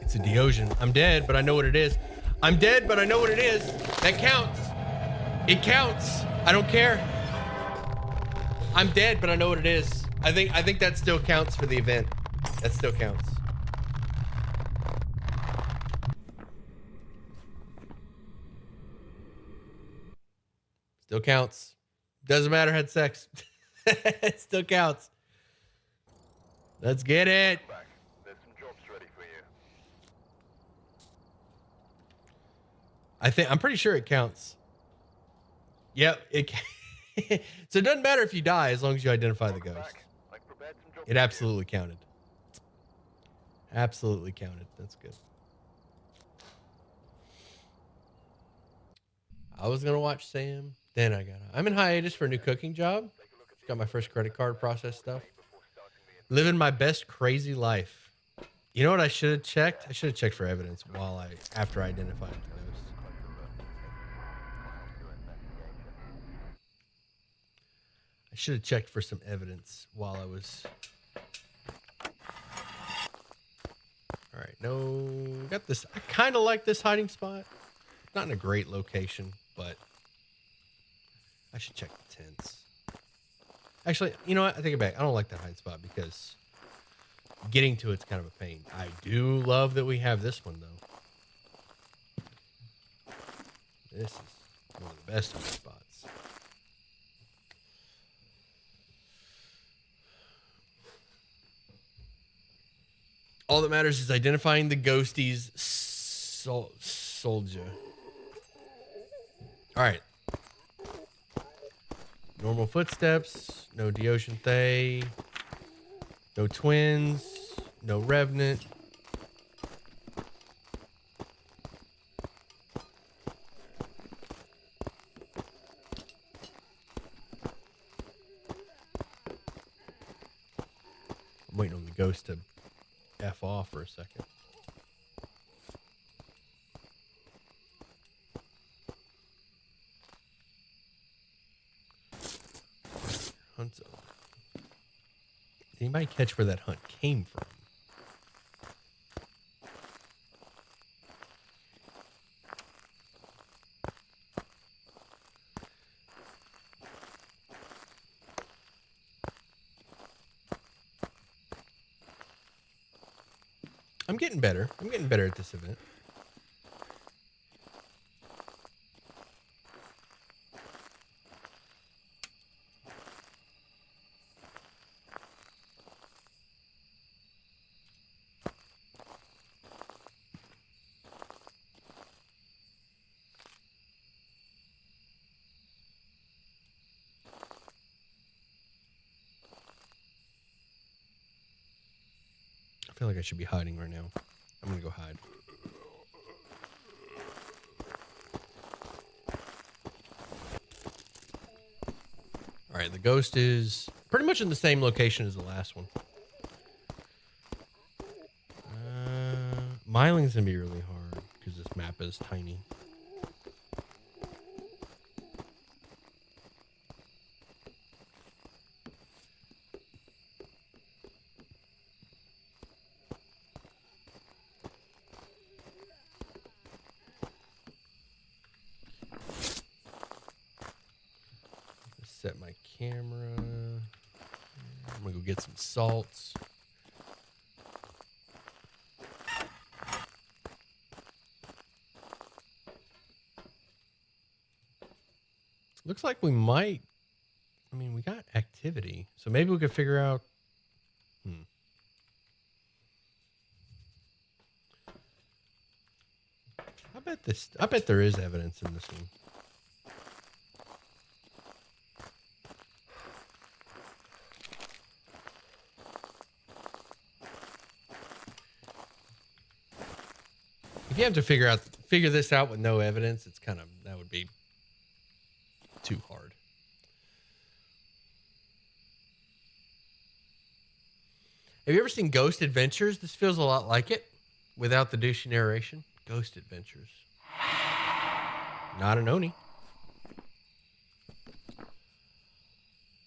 It's a Deogen. I'm dead, but I know what it is. I'm dead, but I know what it is. That counts. It counts. I don't care. I'm dead, but I know what it is. I think that still counts for the event. That still counts. Still counts. Doesn't matter, had sex. It still counts. Let's get it. Back. There's some jobs ready for you. I'm pretty sure it counts. Yep, so it doesn't matter if you die as long as you identify the ghost. I've prepared some jobs It absolutely counted. Absolutely counted. That's good. I was gonna watch Sam, then I'm in hiatus for a new cooking job. Got my first credit card process stuff. Living my best crazy life. You know what I should have checked? I should have checked for evidence after I identified the ghost. I should have checked for some evidence while I was. All right, no, got this. I kind of like this hiding spot. Not in a great location, but I should check the tents. Actually, you know what? I take it back. I don't like that hiding spot because getting to it's kind of a pain. I do love that we have this one, though. This is one of the best hiding spots. All that matters is identifying the ghosties soldier. All right. Normal footsteps. No Deocean Thay. No twins. No revenant. I'm waiting on the ghost to F off for a second. Hunt's over. Did anybody catch where that hunt came from? I'm getting better. I'm getting better at this event. I feel like I should be hiding right now. I'm gonna go hide. All right, the ghost is pretty much in the same location as the last one. Miling's gonna be really hard because this map is tiny. Set my camera. I'm gonna go get some salts. Looks like we might. I mean, we got activity, so maybe we could figure out. I bet there is evidence in this one. If you have to figure this out with no evidence, it's kind of, that would be too hard. Have you ever seen Ghost Adventures? This feels a lot like it without the douchey narration. Ghost Adventures. Not an Oni.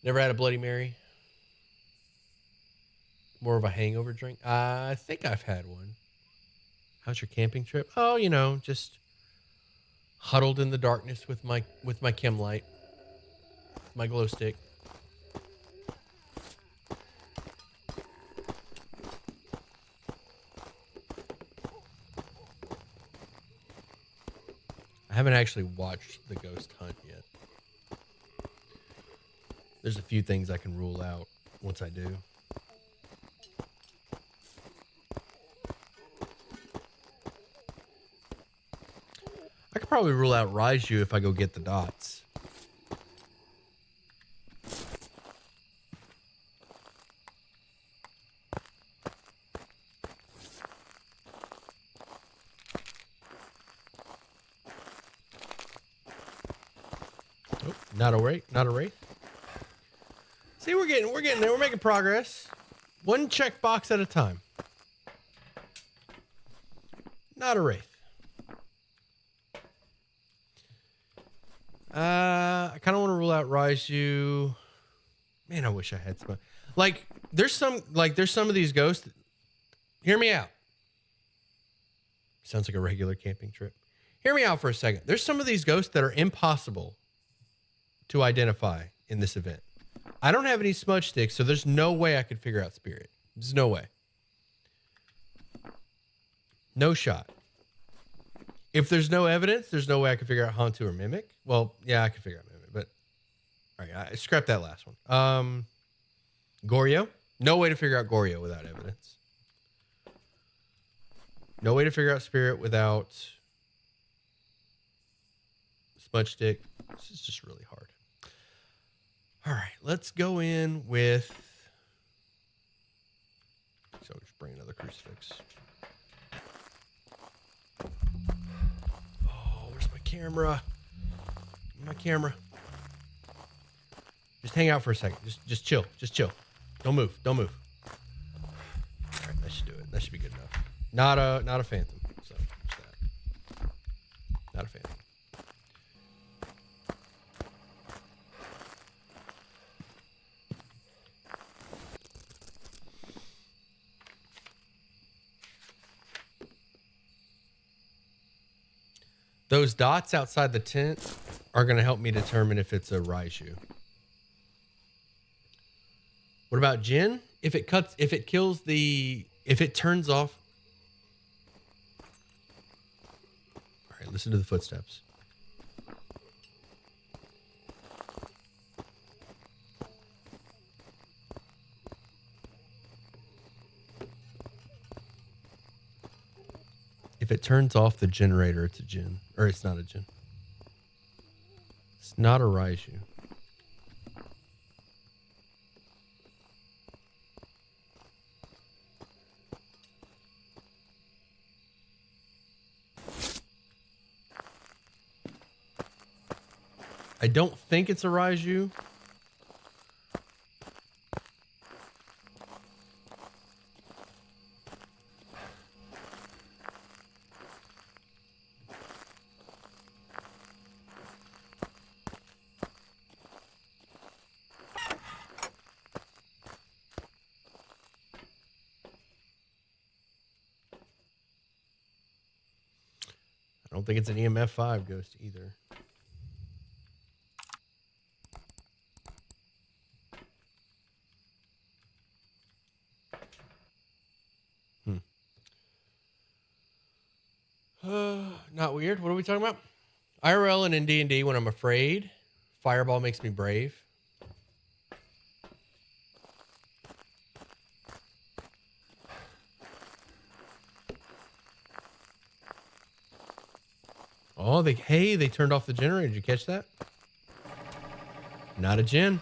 Never had a Bloody Mary. More of a hangover drink. I think I've had one. How's your camping trip? Oh, you know, just huddled in the darkness with my chem light, my glow stick. I haven't actually watched the ghost hunt yet. There's a few things I can rule out once I do. I could probably rule out Raiju if I go get the dots. Oh, not a wraith, not a wraith. See, we're getting there. We're making progress. One checkbox at a time. Not a wraith. I kind of want to rule out Raiju. Man, I wish I had some. Like, there's some of these ghosts. Hear me out. Sounds like a regular camping trip. Hear me out for a second. There's some of these ghosts that are impossible to identify in this event. I don't have any smudge sticks, so there's no way I could figure out spirit. There's no way. No shot. If there's no evidence, there's no way I could figure out Hantu or Mimic. Well, yeah, I could figure out Mimic, but all right, I scrapped that last one. Goryo. No way to figure out Goryo without evidence. No way to figure out spirit without smudge stick. This is just really hard. All right, let's go in with. So just bring another crucifix. Oh, where's my camera? My camera. Just hang out for a second. Just chill. Just chill. Don't move. Don't move. All right, that should do it. That should be good enough. Not a phantom. So just that. Not a phantom. Those dots outside the tent are going to help me determine if it's a Raiju. What about Jin? If it turns off. All right, listen to the footsteps. If it turns off the generator, it's a Jin. Or it's not a Jin. It's not a Raiju. I don't think it's a Raiju. I don't think it's an EMF 5 ghost either. Not weird. What are we talking about? IRL and in D&D, when I'm afraid, Fireball makes me brave. Oh, they turned off the generator. Did you catch that? Not a Jin.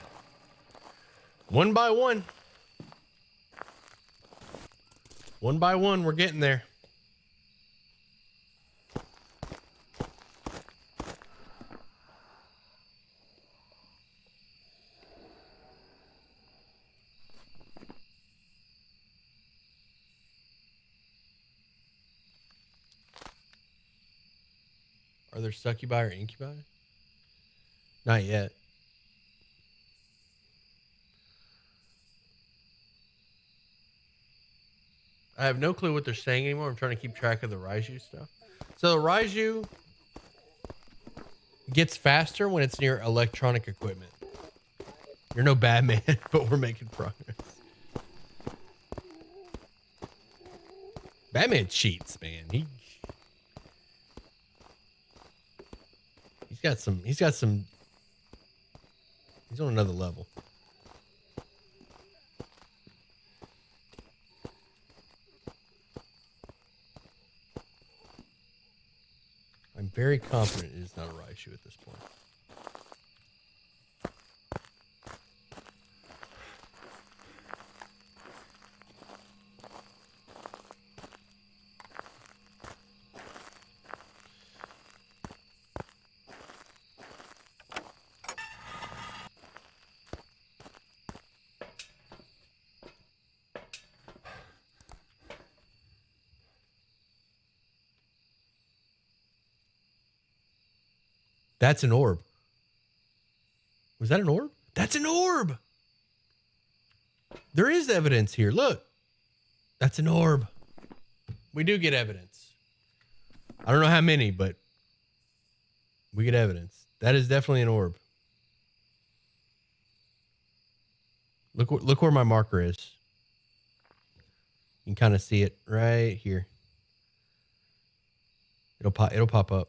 One by one. One by one, we're getting there. Are there succubi or incubi? Not yet. I have no clue what they're saying anymore. I'm trying to keep track of the Raiju stuff. So the Raiju gets faster when it's near electronic equipment. You're no Batman, but we're making progress. Batman cheats, man. He's on another level. I'm very confident it is not a Raiju at this point. That's an orb. Was that an orb? That's an orb. There is evidence here. Look. That's an orb. We do get evidence. I don't know how many, but we get evidence. That is definitely an orb. Look where my marker is. You can kind of see it right here. It'll pop up.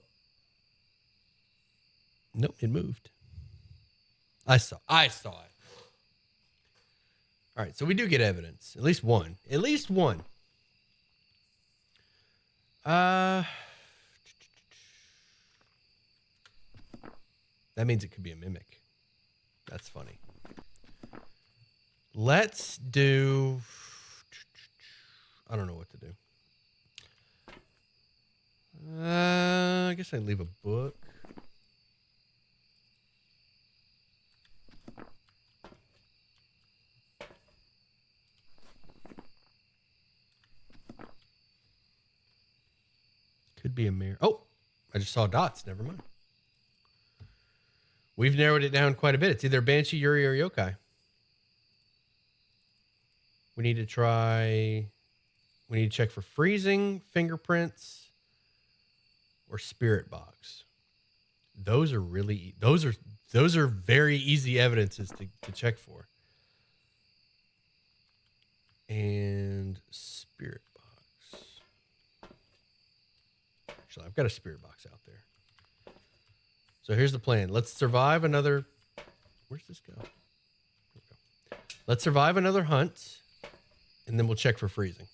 Nope, it moved. I saw it. All right, so we do get evidence. At least one. At least one. That means it could be a mimic. That's funny. Let's do... I don't know what to do. I guess I'd leave a book. Could be a mirror. Oh, I just saw dots. Never mind. We've narrowed it down quite a bit. It's either Banshee, Yuri, or Yokai. We need to check for freezing, fingerprints, or spirit box. Those are very easy evidences to check for. And spirit box. Actually, I've got a spirit box out there. So here's the plan. Let's survive another... Where's this go? There we go. Let's survive another hunt, and then we'll check for freezing.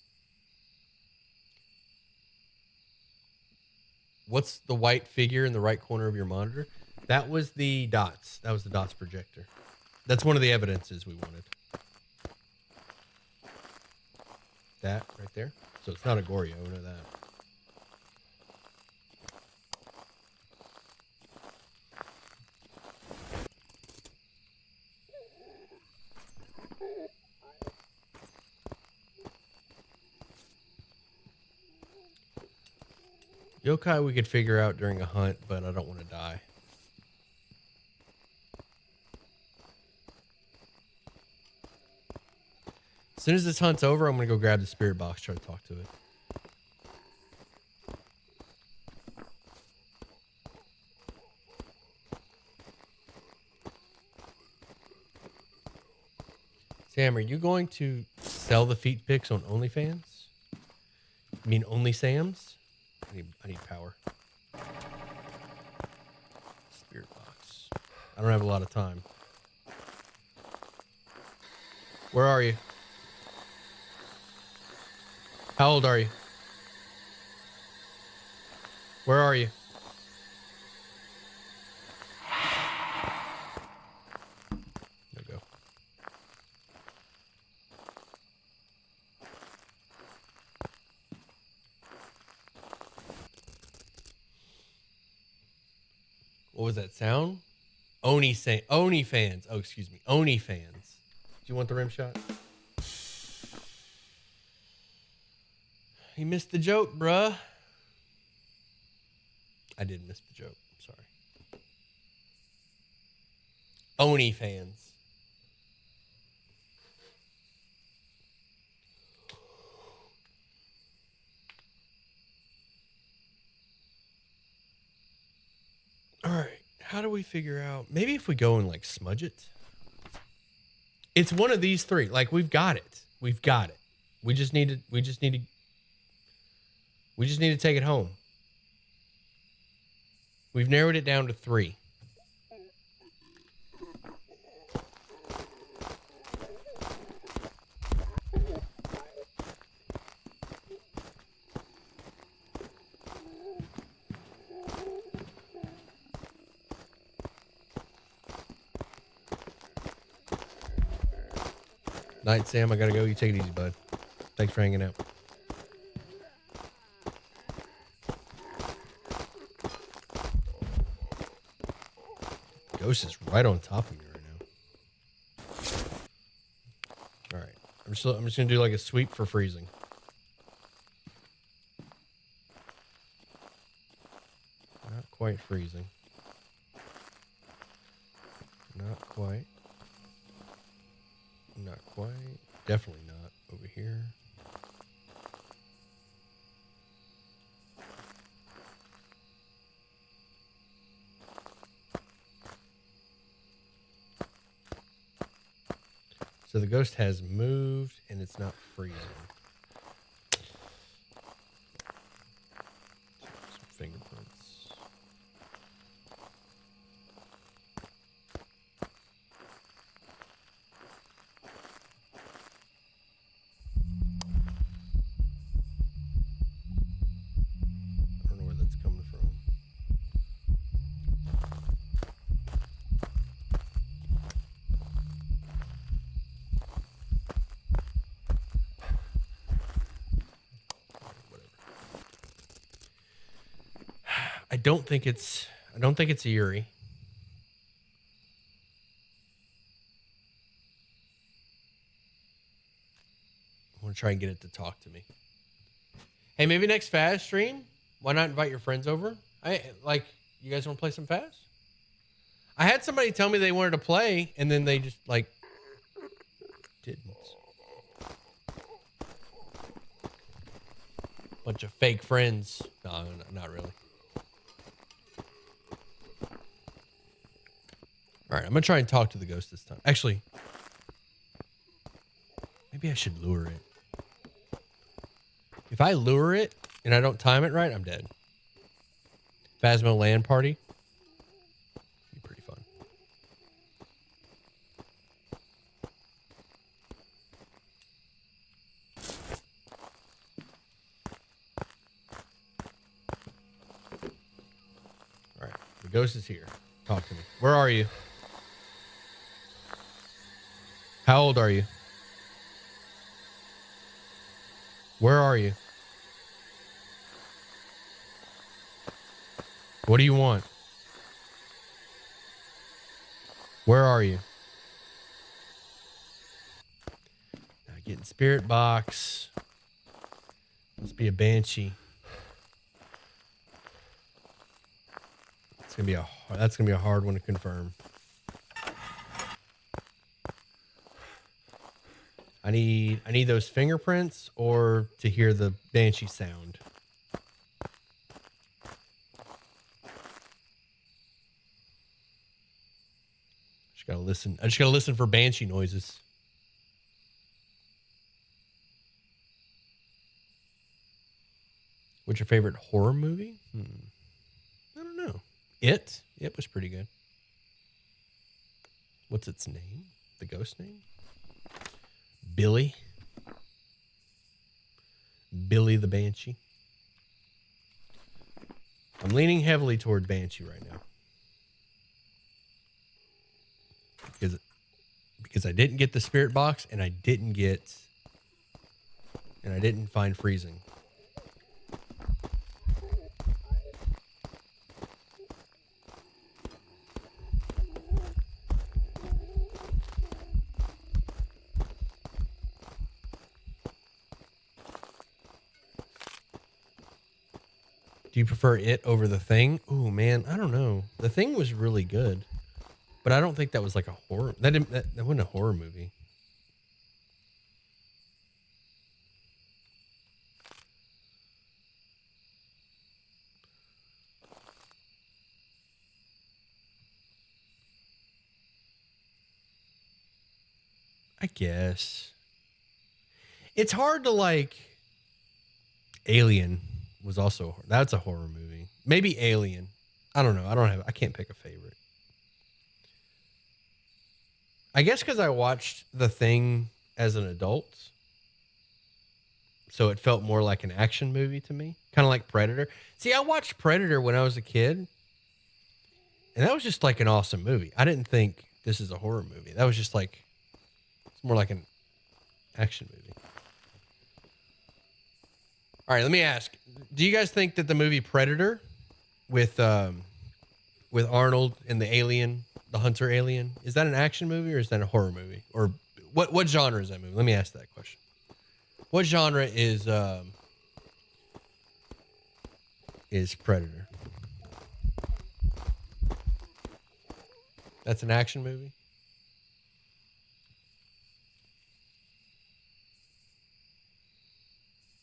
What's the white figure in the right corner of your monitor? That was the dots. That was the dots projector. That's one of the evidences we wanted. That right there. So it's not a Goryo, we know that. Yokai we could figure out during a hunt, but I don't want to die. As soon as this hunt's over, I'm going to go grab the spirit box, try to talk to it. Sam, are you going to sell the feet pics on OnlyFans? You mean Only Sam's? I need power. Spirit box. I don't have a lot of time. Where are you? How old are you? Where are you? There we go. What was that sound? Oni fans. Oh, excuse me. Oni fans. Do you want the rim shot? You missed the joke, bruh. I did miss the joke. I'm sorry. Oni fans. All right. How do we figure out? Maybe if we go and like smudge it. It's one of these three. Like we've got it. We've got it. We just need to take it home. We've narrowed it down to 3. Night, Sam. I gotta go. You take it easy, bud. Thanks for hanging out. Ghost is right on top of me right now. All right. I'm just gonna do like a sweep for freezing. Not quite freezing. quite. Not quite. Definitely not over here. So the ghost has moved and it's not freezing. Some fingerprints. I don't know where that's coming from. I don't think it's Yuri. I want to try and get it to talk to me. Hey, maybe next Faz stream, why not invite your friends over? You guys want to play some Faz? I had somebody tell me they wanted to play, and then they just didn't. Bunch of fake friends. No, not really. All right, I'm gonna try and talk to the ghost this time. Actually, maybe I should lure it. If I lure it and I don't time it right, I'm dead. Phasmo LAN party. Be pretty fun. All right, the ghost is here. Talk to me. Where are you? How old are you? Where are you? What do you want? Where are you? Now getting spirit box. Must be a banshee. That's gonna be a hard one to confirm. I need those fingerprints or to hear the banshee sound. I just gotta listen for banshee noises. What's your favorite horror movie? I don't know. It was pretty good. What's its name? The ghost name? Billy the Banshee. I'm leaning heavily toward Banshee right now. Because I didn't get the spirit box and I didn't find freezing. Do you prefer it over The Thing? Ooh, man, I don't know. The Thing was really good, but I don't think that was like a horror. That wasn't a horror movie. I guess it's hard to like. Alien was also that's a horror movie. Maybe Alien. I don't know. I can't pick a favorite. I guess because I watched The Thing as an adult, so it felt more like an action movie to me, kind of like Predator. See, I watched Predator when I was a kid, and that was just like an awesome movie. I didn't think this is a horror movie. That was just like it's more like an action movie. All right, let me ask: do you guys think that the movie Predator, with Arnold and the alien, the hunter alien, is that an action movie or is that a horror movie? Or what genre is that movie? Let me ask that question. What genre is Predator? That's an action movie?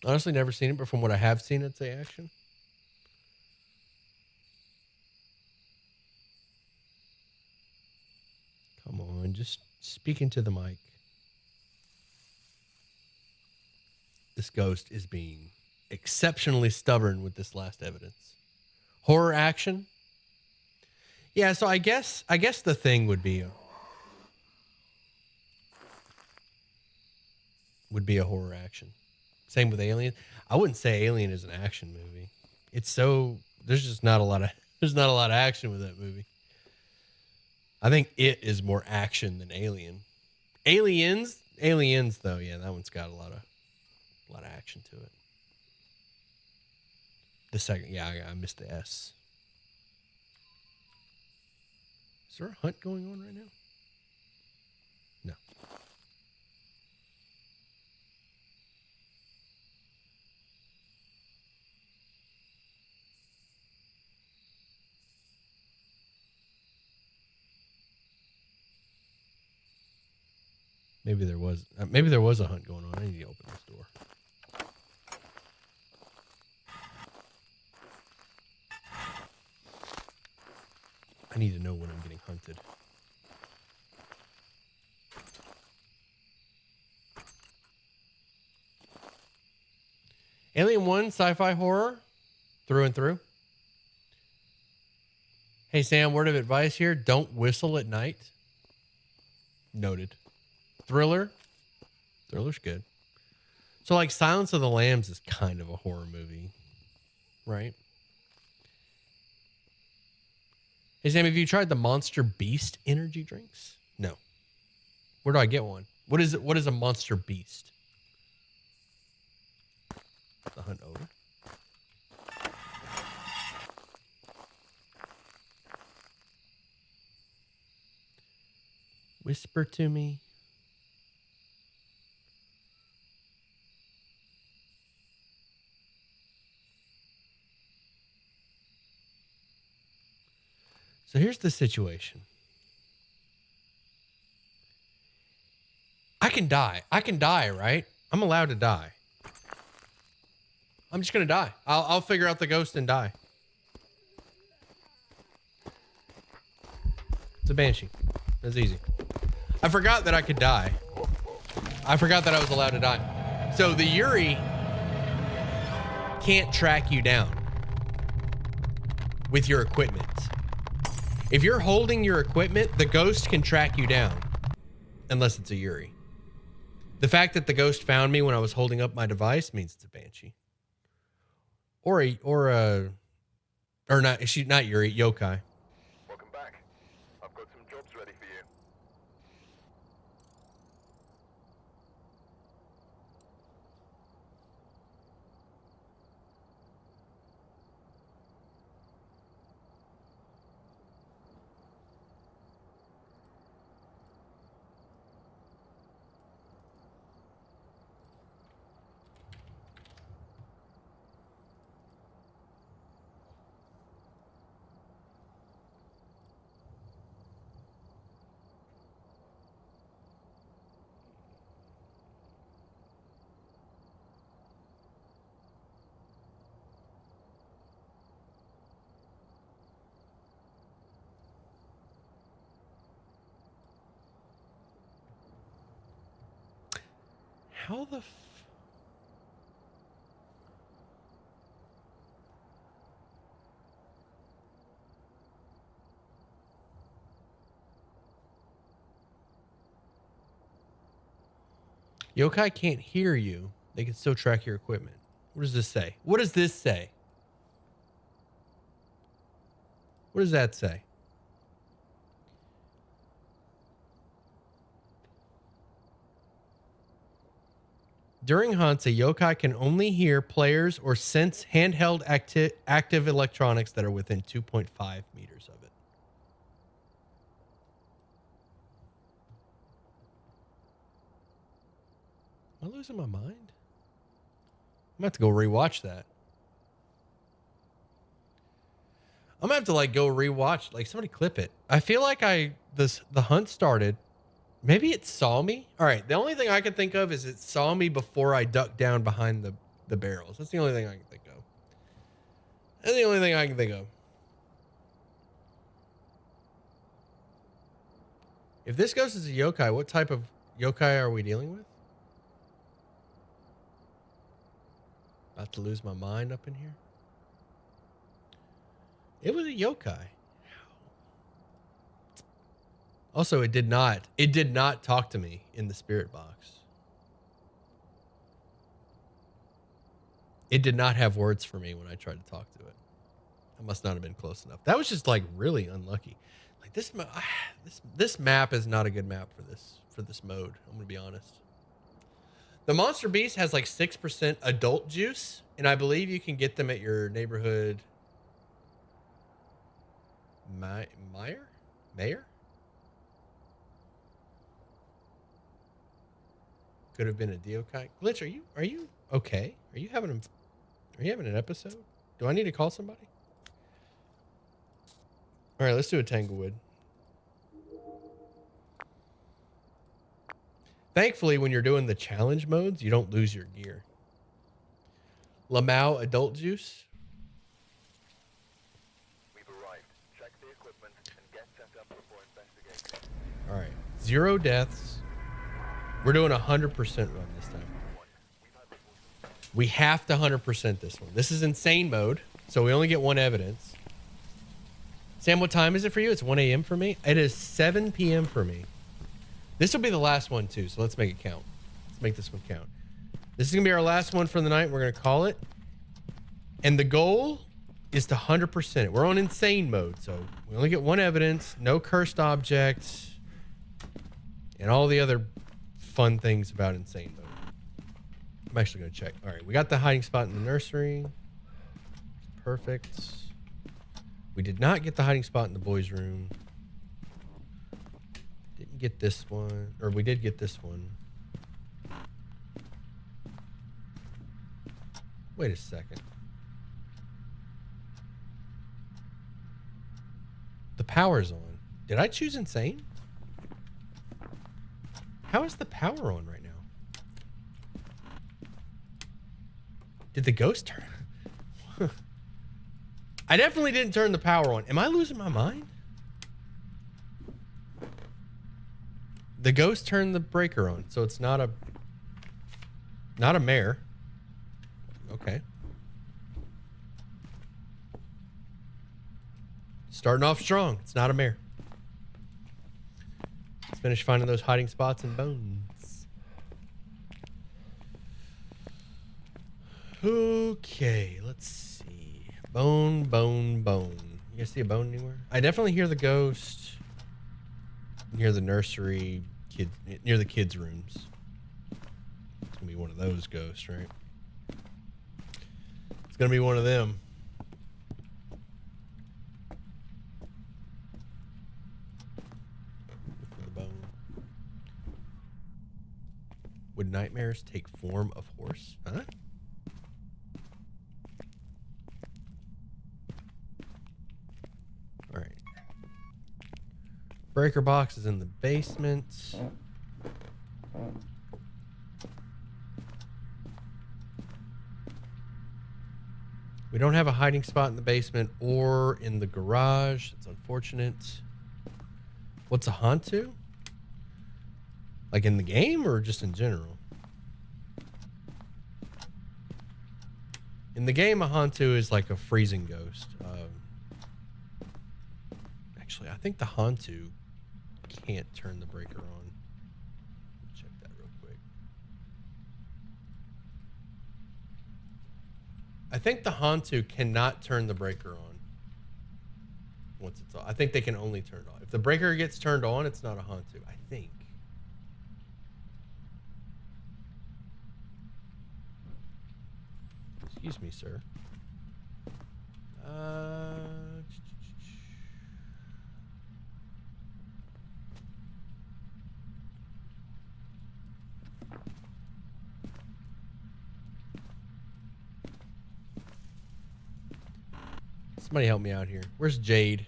Honestly, never seen it, but from what I have seen, it's a action. Come on, just speak into the mic. This ghost is being exceptionally stubborn with this last evidence. Horror action? Yeah, so I guess the thing would be a horror action. Same with Alien. I wouldn't say Alien is an action movie. It's so there's just not a lot of action with that movie. I think it is more action than Alien. Aliens though, yeah, that one's got a lot of action to it. The second, yeah, I missed the S. Is there a hunt going on right now? No. Maybe there was a hunt going on. I need to open this door. I need to know when I'm getting hunted. Alien 1, sci-fi horror, through and through. Hey, Sam, word of advice here. Don't whistle at night. Noted. Thriller. Thriller's good. So, like, Silence of the Lambs is kind of a horror movie, right? Hey, Sam, have you tried the Monster Beast energy drinks? No. Where do I get one? What is it? What is a Monster Beast? The hunt over. Whisper to me. So here's the situation. I can die, right? I'm allowed to die. I'm just going to die. I'll figure out the ghost and die. It's a banshee. That's easy. I forgot that I could die. I forgot that I was allowed to die. So the Yuri can't track you down with your equipment. If you're holding your equipment, the ghost can track you down. Unless it's a Yuri. The fact that the ghost found me when I was holding up my device means it's a banshee. Or not Yuri, yokai. Welcome back. I've got some jobs ready for you. How the yokai can't hear you. They can still track your equipment. What does this say? What does this say? What does that say? During hunts, a yokai can only hear players or sense handheld active electronics that are within 2.5 meters of it. Am I losing my mind? I'm gonna have to go rewatch that. I'm gonna have to go rewatch. Somebody clip it. I feel like the hunt started. Maybe it saw me. All right. The only thing I can think of is it saw me before I ducked down behind the barrels. That's the only thing I can think of. That's the only thing I can think of. If this ghost is a yokai, what type of yokai are we dealing with? About to lose my mind up in here. It was a yokai. Also, it did not talk to me in the spirit box. It did not have words for me when I tried to talk to it. I must not have been close enough. That was just like really unlucky. Like this map is not a good map for this mode. I'm gonna be honest. The Monster Beast has like 6% adult juice, and I believe you can get them at your neighborhood mayor. Could have been a Deokai. Glitch, are you okay? Are you having an episode? Do I need to call somebody? All right, let's do a Tanglewood. Thankfully, when you're doing the challenge modes, you don't lose your gear. Lamau adult juice. We've arrived. Check the equipment and get set up before investigating. All right, 0 deaths. We're doing 100% run this time. We have to 100% this one. This is insane mode, so we only get 1 evidence. Sam, what time is it for you? It's 1 a.m. for me. It is 7 p.m. for me. This will be the last one too, so let's make it count. Let's make this one count. This is gonna be our last one for the night. We're gonna call it. And the goal is to 100% it. We're on insane mode, so we only get 1 evidence, no cursed objects, and all the other fun things about insane mode. I'm actually gonna check. All right, we got the hiding spot in the nursery. Perfect. We did not get the hiding spot in the boys' room. Didn't get this one, or we did get this one. Wait a second. The power's on. Did I choose insane? How is the power on right now? Did the ghost turn? I definitely didn't turn the power on. Am I losing my mind? The ghost turned the breaker on, so it's not a mare. Okay. Starting off strong. It's not a mare. Let's finish finding those hiding spots and bones. Okay, let's see. Bone. You guys see a bone anywhere? I definitely hear the ghost near the nursery, near the kids' rooms. It's gonna be one of those ghosts, right? It's gonna be one of them. Look for the bone. Would nightmares take form of horse? Huh? All right. Breaker box is in the basement. We don't have a hiding spot in the basement or in the garage. It's unfortunate. What's a Hantu? Like in the game or just in general? In the game, a Hantu is like a freezing ghost. Actually, I think the Hantu can't turn the breaker on. Check that real quick. I think the Hantu cannot turn the breaker on once it's on. I think they can only turn it on. If the breaker gets turned on, it's not a Hantu, I think. Excuse me, sir. Somebody help me out here. Where's Jade?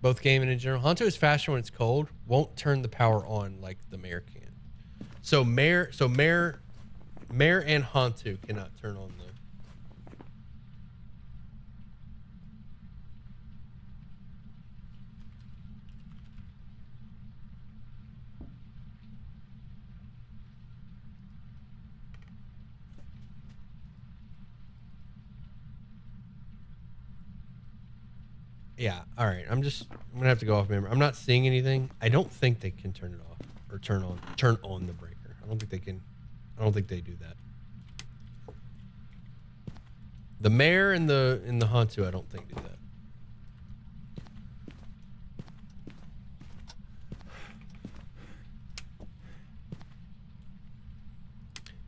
Both gaming in general. Hantu is faster when it's cold. Won't turn the power on like the mare can. So Mare and Hantu cannot turn on the. Yeah, all right. I'm gonna have to go off memory. I'm not seeing anything. I don't think they can turn it off or turn on the breaker. I don't think they can. I don't think they do that. The Mare and the Hantu, I don't think do that.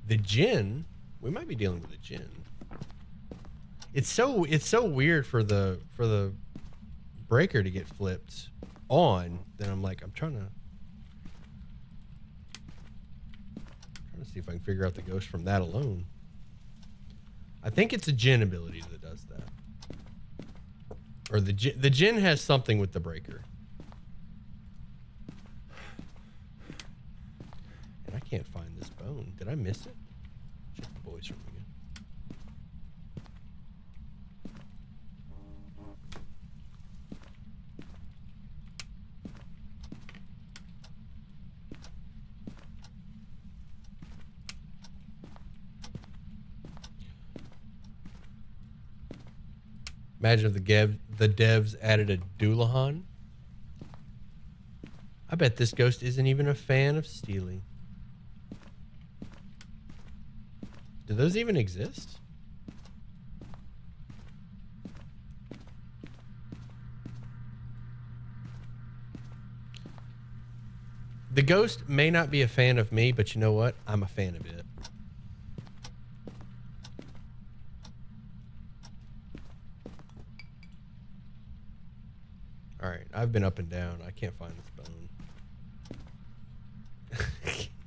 The Djinn, we might be dealing with a Djinn. It's so weird for the breaker to get flipped on. Then I'm like, I'm trying to see if I can figure out the ghost from that alone. I think it's a Djinn ability that does that, or the Djinn has something with the breaker. And I can't find this bone. Did I miss it? Check the boys room again. Imagine if the devs added a Doulahan. I bet this ghost isn't even a fan of stealing. Do those even exist? The ghost may not be a fan of me, but you know what? I'm a fan of it. All right, I've been up and down. I can't find this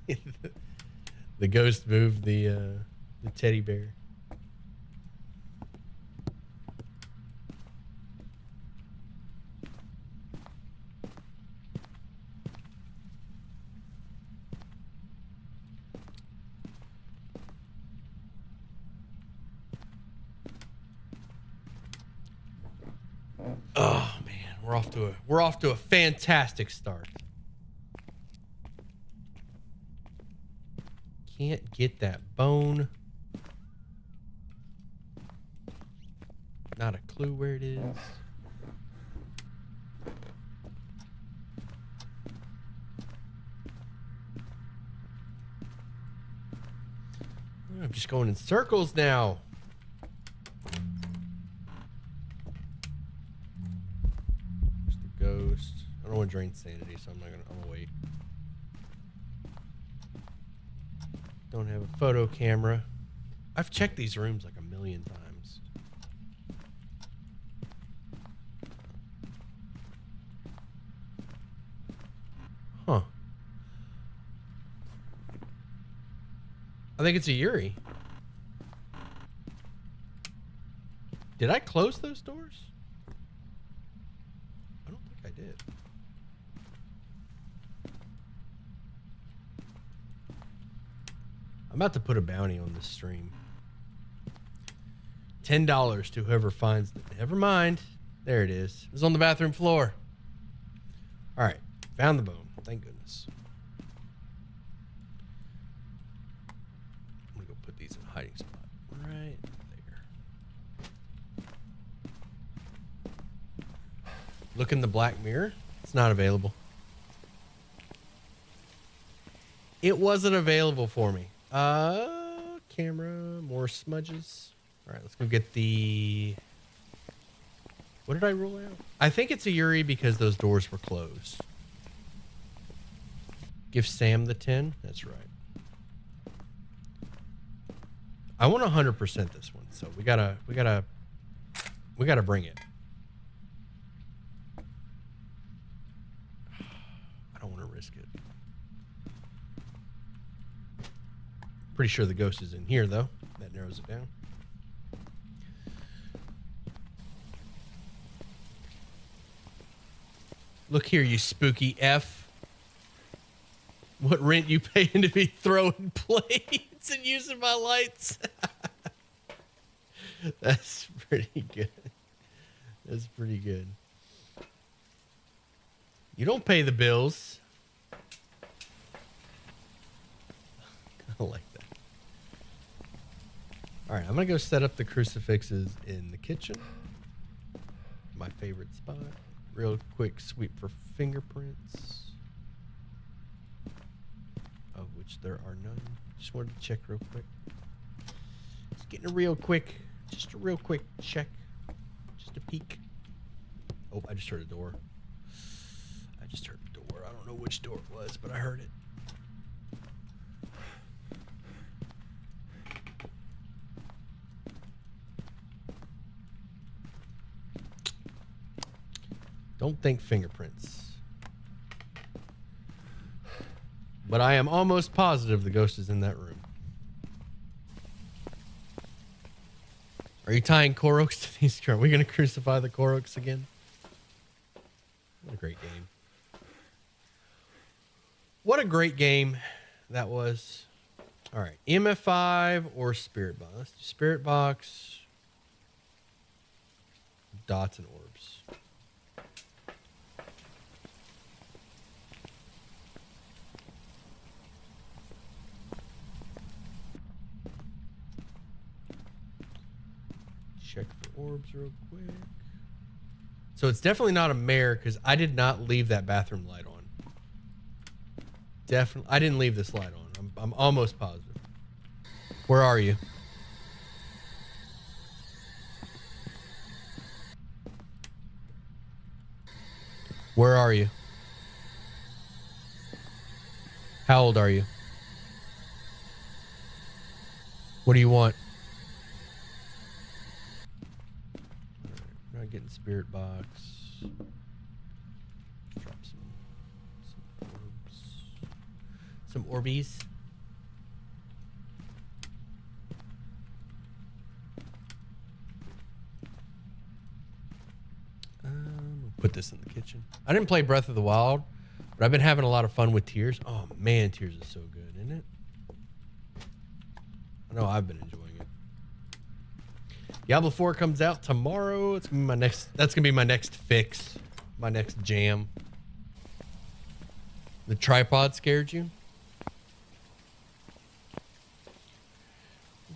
bone. The ghost moved the teddy bear. Oh man, we're off to a fantastic start. Can't get that bone. Not a clue where it is. I'm just going in circles now. There's the ghost. I don't want to drain sanity, so I'm gonna wait. Don't have a photo camera. I've checked these rooms like a million times. Huh. I think it's a Yuri. Did I close those doors? I don't think I did. I'm about to put a bounty on this stream. $10 to whoever finds it. Never mind. There it is. It was on the bathroom floor. All right. Found the bone. Thank goodness. I'm going to go put these in a hiding spot. Right there. Look in the black mirror. It's not available. It wasn't available for me. Camera, more smudges. All right, let's go get the... What did I rule out? I think it's a Yuri because those doors were closed. Give Sam the 10. That's right. I want 100% this one, so we gotta bring it. I don't want to risk it. Pretty sure the ghost is in here, though. That narrows it down. Look here, you spooky F. What rent you paying to be throwing plates and using my lights? That's pretty good. That's pretty good. You don't pay the bills. I like that. All right, I'm going to go set up the crucifixes in the kitchen. My favorite spot. Real quick sweep for fingerprints. Of which there are none. Just wanted to check real quick. Just getting a real quick check. Just a peek. Oh, I just heard a door. I don't know which door it was, but I heard it. Don't think fingerprints. But I am almost positive the ghost is in that room. Are you tying Koroks to these? Are we going to crucify the Koroks again? What a great game. What a great game that was. All right. MF5 or Spirit Box? Let's do Spirit Box. Dots and orbs. Check for orbs real quick. So it's definitely not a mare because I did not leave that bathroom light on. Definitely, I didn't leave this light on. I'm almost positive. Where are you? Where are you? How old are you? What do you want? Not getting spirit box. Drop some orbs. Some orbies. Put this in the kitchen. I didn't play Breath of the Wild, but I've been having a lot of fun with Tears. Oh man, Tears is so good, isn't it? I know I've been enjoying it. Diablo 4 comes out tomorrow. It's gonna be my next. That's gonna be my next fix, my next jam. The tripod scared you?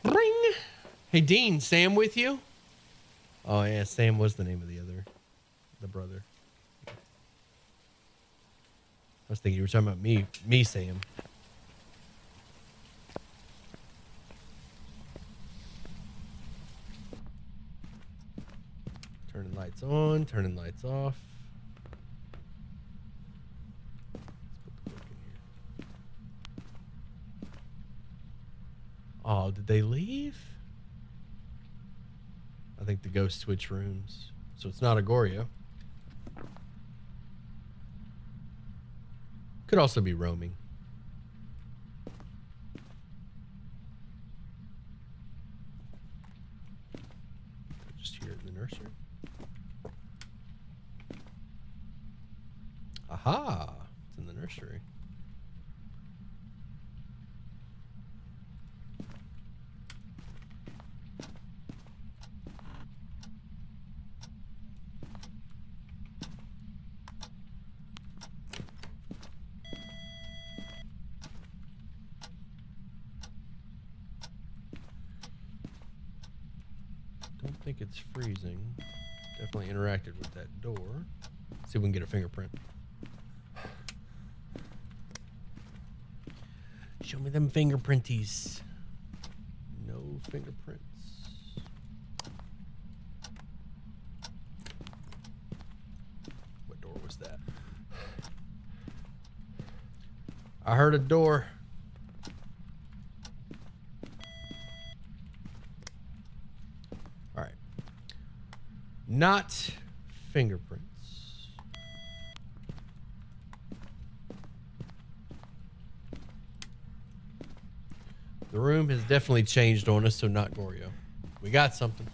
Ring. Hey Dean, Sam with you? Oh yeah, Sam was the name of the brother. I was thinking you were talking about me, Sam. Turning lights on, turning lights off. Let's put the book in here. Oh, did they leave? I think the ghost switched rooms. So it's not Agoria. Could also be roaming. Just here in the nursery. Aha! It's in the nursery. Don't think it's freezing. Definitely interacted with that door. See if we can get a fingerprint. Show me them fingerprinties. No fingerprints. What door was that? I heard a door. All right. Not fingerprints. The room has definitely changed on us, so not Goryo. We got something.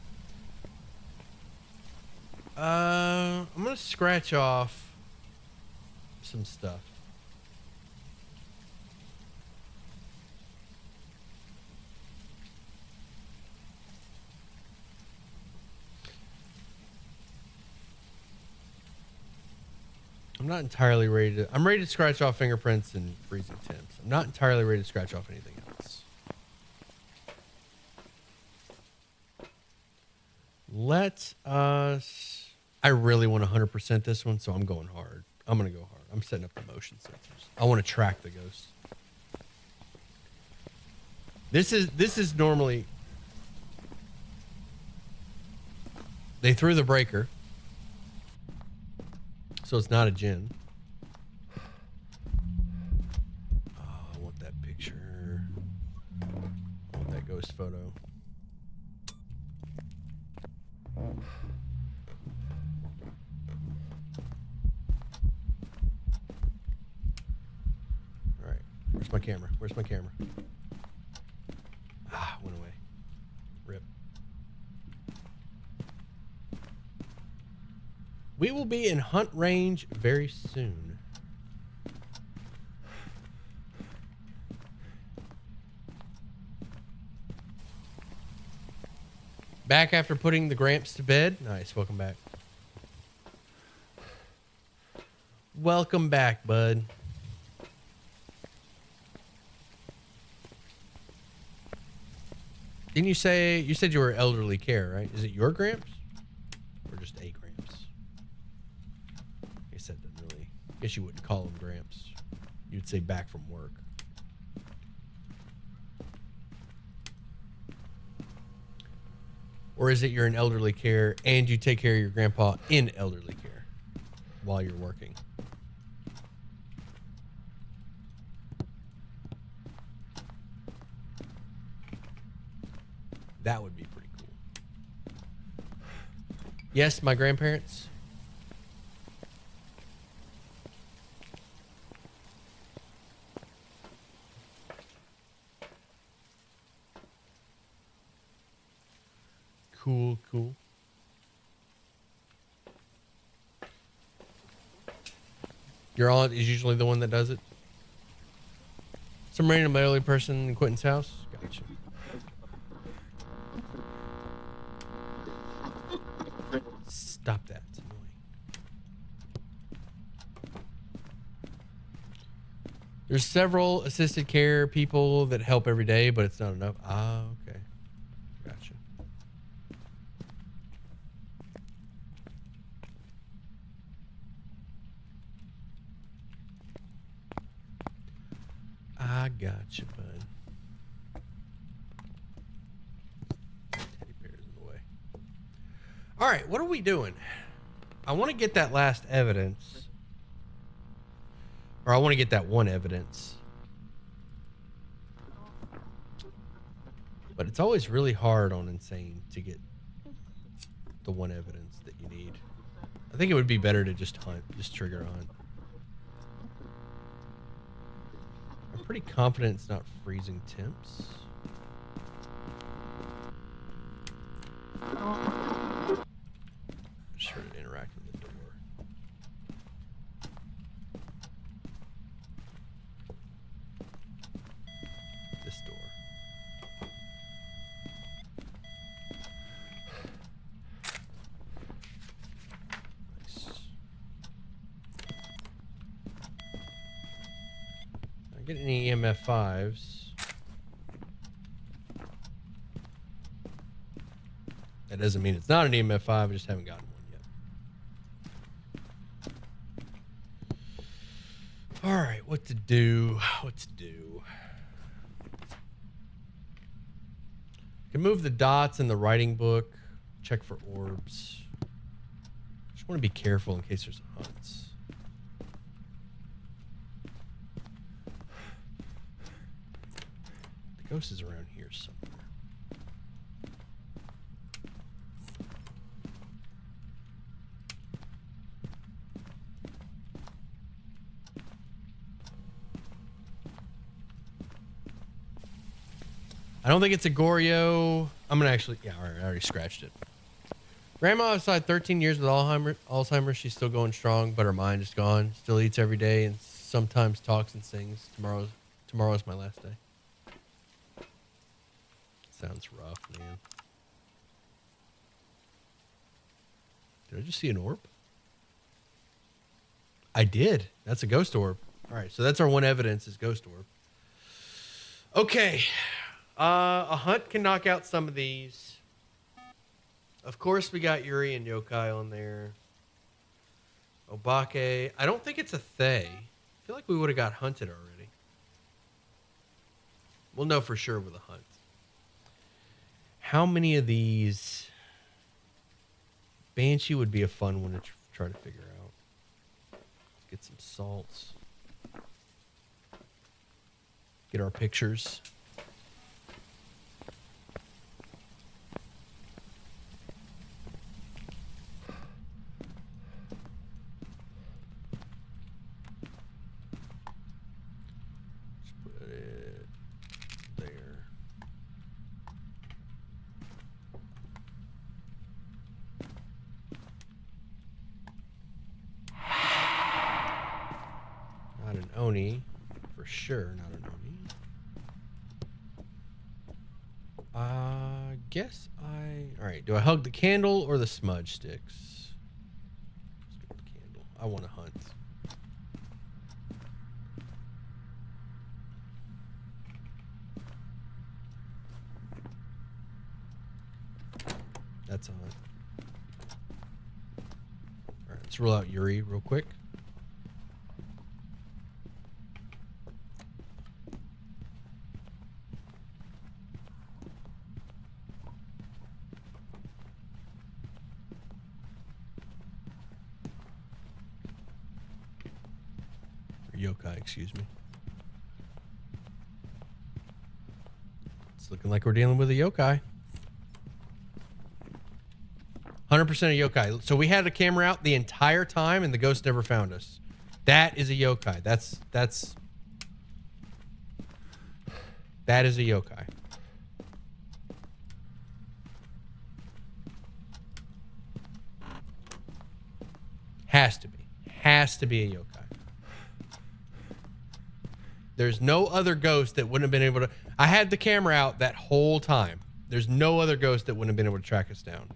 I'm gonna scratch off some stuff. not entirely ready to. I'm ready to scratch off fingerprints and freezing temps. I'm not entirely ready to scratch off anything else. Let us. I really want to 100% this one, so I'm going hard. I'm gonna go hard. I'm setting up the motion sensors. I want to track the ghost. This is normally. They threw the breaker, so it's not a djinn. Oh, I want that picture. I want that ghost photo. All right, where's my camera? Where's my camera? Ah, went away. Rip. We will be in hunt range very soon. Back after putting the Gramps to bed. Nice. Welcome back. Welcome back, bud. Didn't you say, you said you were elderly care, right? Is it your Gramps? Or just a Gramps? I guess that doesn't really, I guess you wouldn't call him Gramps. You'd say back from work. Or is it you're in elderly care and you take care of your grandpa in elderly care while you're working? That would be pretty cool. Yes, my grandparents. Cool, cool. Your aunt is usually the one that does it? Some random elderly person in Quentin's house? Gotcha. Stop that. It's annoying. There's several assisted care people that help every day, but it's not enough. Ah, okay. Gotcha. I gotcha, bud. Teddy bear's in the way. All right, what are we doing? I want to get that last evidence. Or I want to get that one evidence. But it's always really hard on Insane to get the one evidence that you need. I think it would be better to just hunt, just trigger hunt. I'm pretty confident it's not freezing temps. I just heard it interact with the door. This door. Nice. Not getting any EMF 5s. That doesn't mean it's not an EMF 5. I just haven't gotten one yet. All right, what to do? What to do? Can move the dots in the writing book. Check for orbs. Just want to be careful in case there's hunts. The ghost is around here somewhere. I don't think it's a Goryo. I'm gonna actually, yeah, all right, I already scratched it. Grandma outside 13 years with Alzheimer's. She's still going strong, but her mind is gone. Still eats every day and sometimes talks and sings. Tomorrow's my last day. Sounds rough, man. Did I just see an orb? I did. That's a ghost orb. All right, so that's our one evidence is ghost orb. Okay. A hunt can knock out some of these. Of course, we got Yuri and Yokai on there. Obake. I don't think it's a Thay. I feel like we would have got hunted already. We'll know for sure with a hunt. How many of these... Banshee would be a fun one to try to figure out. Let's get some salts. Get our pictures. Just put it there. Not an Oni, for sure. Not an Oni. Guess all right, do I hug the candle or the smudge sticks? Let's go with the candle. I want to hunt. That's on. All right, let's rule out Yuri real quick. Yokai, excuse me. It's looking like we're dealing with a yokai. 100% a yokai. So we had the camera out the entire time and the ghost never found us. That is a yokai. That is a yokai. Has to be. Has to be a yokai. There's no other ghost that wouldn't have been able to... I had the camera out that whole time. There's no other ghost that wouldn't have been able to track us down.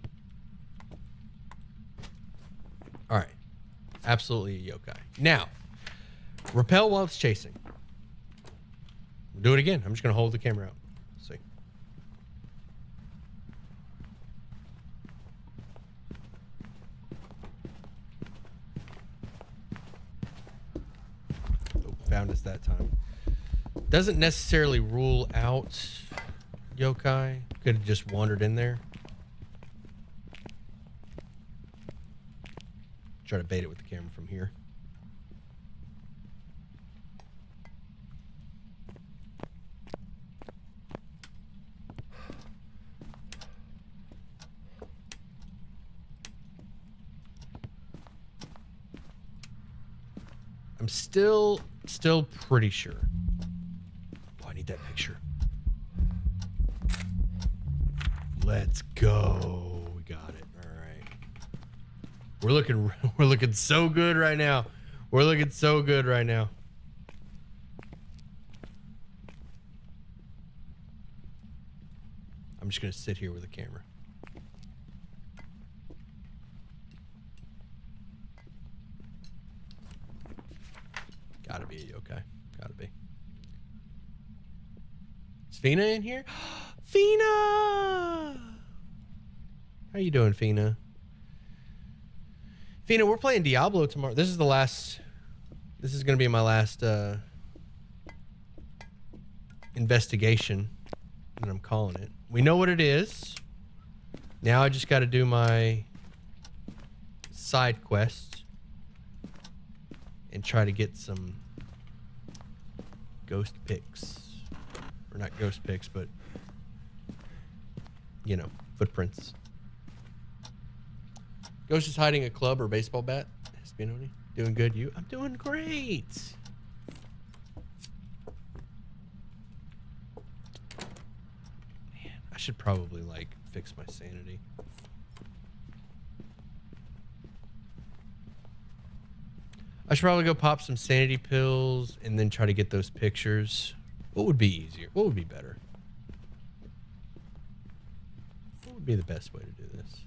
All right. Absolutely a yokai. Now, repel while it's chasing. We'll do it again. I'm just going to hold the camera out. Let's see. Oh, found us that time. Doesn't necessarily rule out yokai. Could have just wandered in there. Try to bait it with the camera from here. I'm still pretty sure. Oh, I need that picture. Let's go. We got it. All right. We're looking so good right now. We're looking so good right now. I'm just going to sit here with the camera. Gotta be a yokai. Gotta be. Is Fina in here? Fina! How you doing, Fina? Fina, we're playing Diablo tomorrow. This is going to be my last investigation, and I'm calling it. We know what it is. Now I just got to do my side quest and try to get some ghost pics. Or not ghost pics, but, you know, footprints. Ghost is hiding a club or baseball bat. Spinoni, doing good. You? I'm doing great. Man, I should probably, like, fix my sanity. I should probably go pop some sanity pills and then try to get those pictures. What would be easier? What would be better? What would be the best way to do this?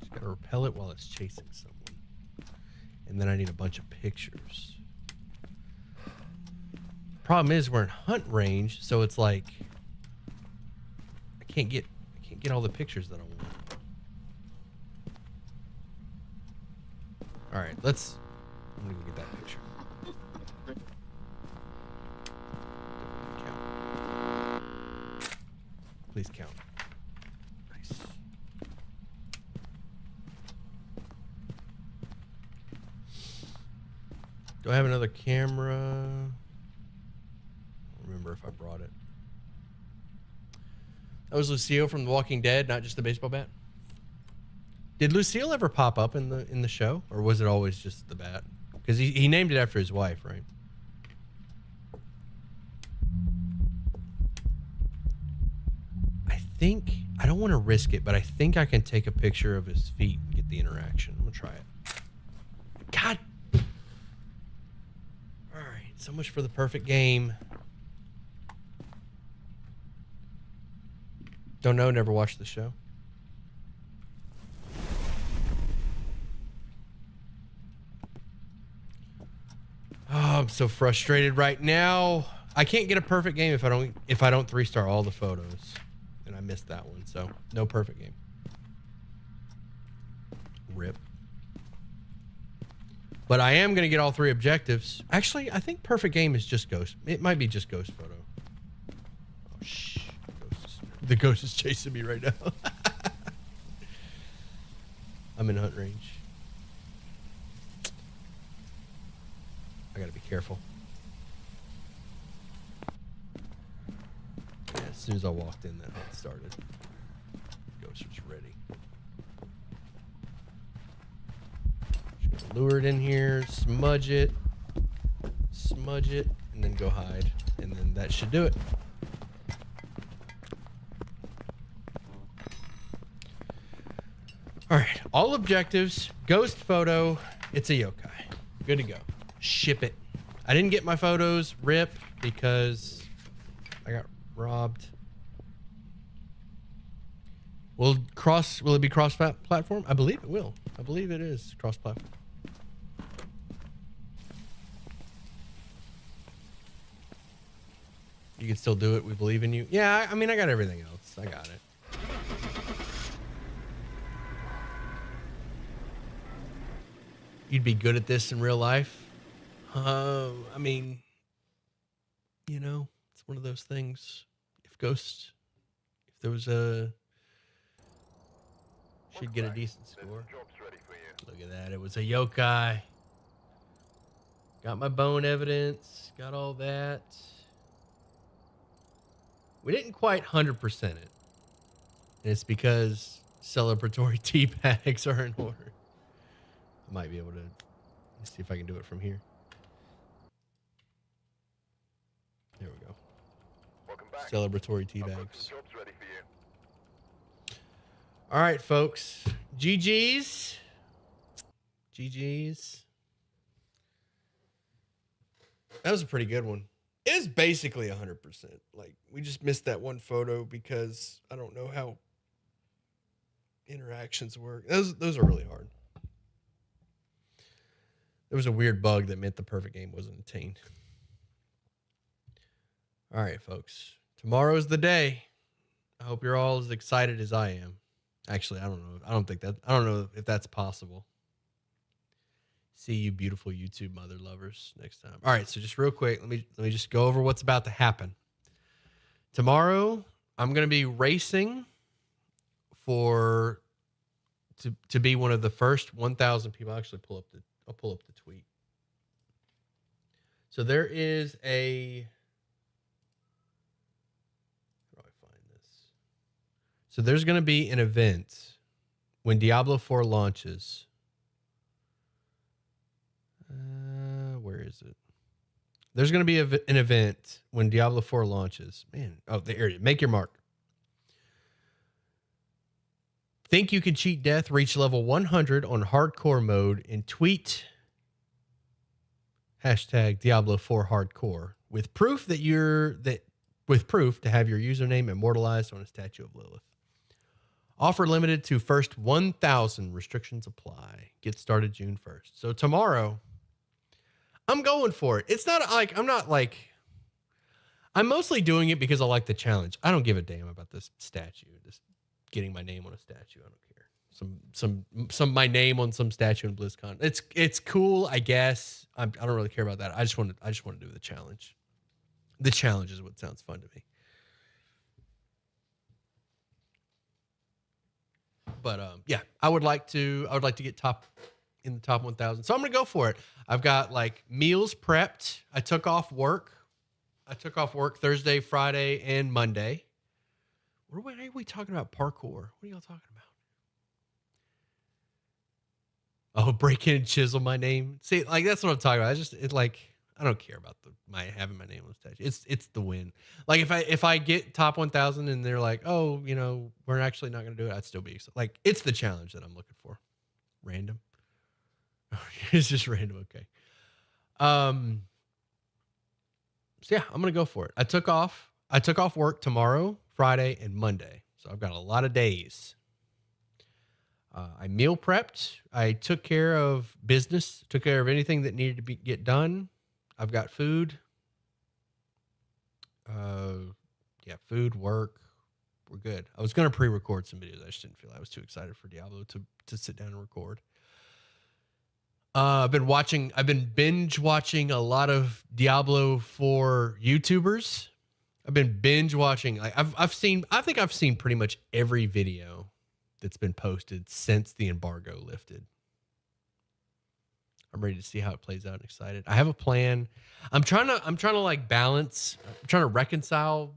Just gotta repel it while it's chasing someone. And then I need a bunch of pictures. Problem is we're in hunt range, so it's like I can't get all the pictures that I want. All right, I'm gonna go get that picture. Count. Please count. Nice. Do I have another camera? I don't remember if I brought it. That was Lucille from The Walking Dead, not just the baseball bat. Did Lucille ever pop up in the show, or was it always just the bat? Because he named it after his wife, right? I don't want to risk it, but I think I can take a picture of his feet and get the interaction. I'm gonna try it. God. All right, so much for the perfect game. Don't know, never watched the show. Oh, I'm so frustrated right now. I can't get a perfect game if I don't 3-star all the photos. And I missed that one, so no perfect game. Rip. But I am going to get all 3 objectives. Actually, I think perfect game is just ghost. It might be just ghost photo. Oh, shh. The ghost is chasing me right now. I'm in hunt range. I gotta be careful. Yeah, as soon as I walked in, that hunt started. Ghost was ready. Just gonna lure it in here, smudge it, and then go hide. And then that should do it. All right, all objectives, ghost photo, it's a yokai. Good to go. Ship it. I didn't get my photos, rip, because I got robbed. Will it be cross-platform? I believe it will. I believe it is cross-platform. You can still do it. We believe in you. Yeah, I mean, I got everything else. I got it. You'd be good at this in real life? I mean, you know, it's one of those things. If there was a, she'd get a decent score. Look at that. It was a yokai. Got my bone evidence. Got all that. We didn't quite 100% it. And it's because celebratory tea bags are in order. I might be able to see if I can do it from here. There we go. Welcome back. Celebratory tea bags. Jobs ready for you. All right, folks. GG's. GG's. That was a pretty good one. It was basically 100%. Like, we just missed that one photo because I don't know how interactions work. Those are really hard. There was a weird bug that meant the perfect game wasn't attained. All right, folks. Tomorrow's the day. I hope you're all as excited as I am. Actually, I don't know. I don't know if that's possible. See you beautiful YouTube mother lovers next time. All right, so just real quick, let me just go over what's about to happen. Tomorrow, I'm going to be racing to be one of the first 1,000 people. I'll pull up the tweet. So there is a, how do I find this? So there's going to be an event when Diablo 4 launches. Where is it? There's going to be an event when Diablo 4 launches. Man, oh, there it is. Make your mark. Think you can cheat death, reach level 100 on hardcore mode, and tweet hashtag Diablo 4 hardcore with proof to have your username immortalized on a statue of Lilith. Offer limited to first 1,000. Restrictions apply. Get started June 1st. So tomorrow, I'm going for it. It's not like, I'm mostly doing it because I like the challenge. I don't give a damn about this statue. Just getting my name on a statue. I don't care. Some my name on some statue in BlizzCon. It's cool, I guess. I don't really care about that. I just want to do the challenge. The challenge is what sounds fun to me. But yeah, I would like to get in the top 1,000. So I'm gonna go for it. I've got like meals prepped. I took off work Thursday, Friday, and Monday. Why are we talking about parkour? What are y'all talking about? Oh, break in and chisel my name. See, like that's what I'm talking about. It's like I don't care about having my name on the statue. It's the win. Like if I get top 1,000 and they're like, oh, we're actually not gonna do it, I'd still be like, it's the challenge that I'm looking for. Random. It's just random. Okay. So yeah, I'm gonna go for it. I took off work tomorrow, Friday, and Monday, so I've got a lot of days. I meal prepped. I took care of business. Took care of anything that needed to get done. I've got food. Food, work. We're good. I was gonna pre-record some videos. I just didn't feel I was too excited for Diablo to sit down and record. I've been binge watching a lot of Diablo 4 YouTubers. I've been binge watching. Like I think I've seen pretty much every video that's been posted since the embargo lifted. I'm ready to see how it plays out and excited. I have a plan. I'm trying to like balance. I'm trying to reconcile.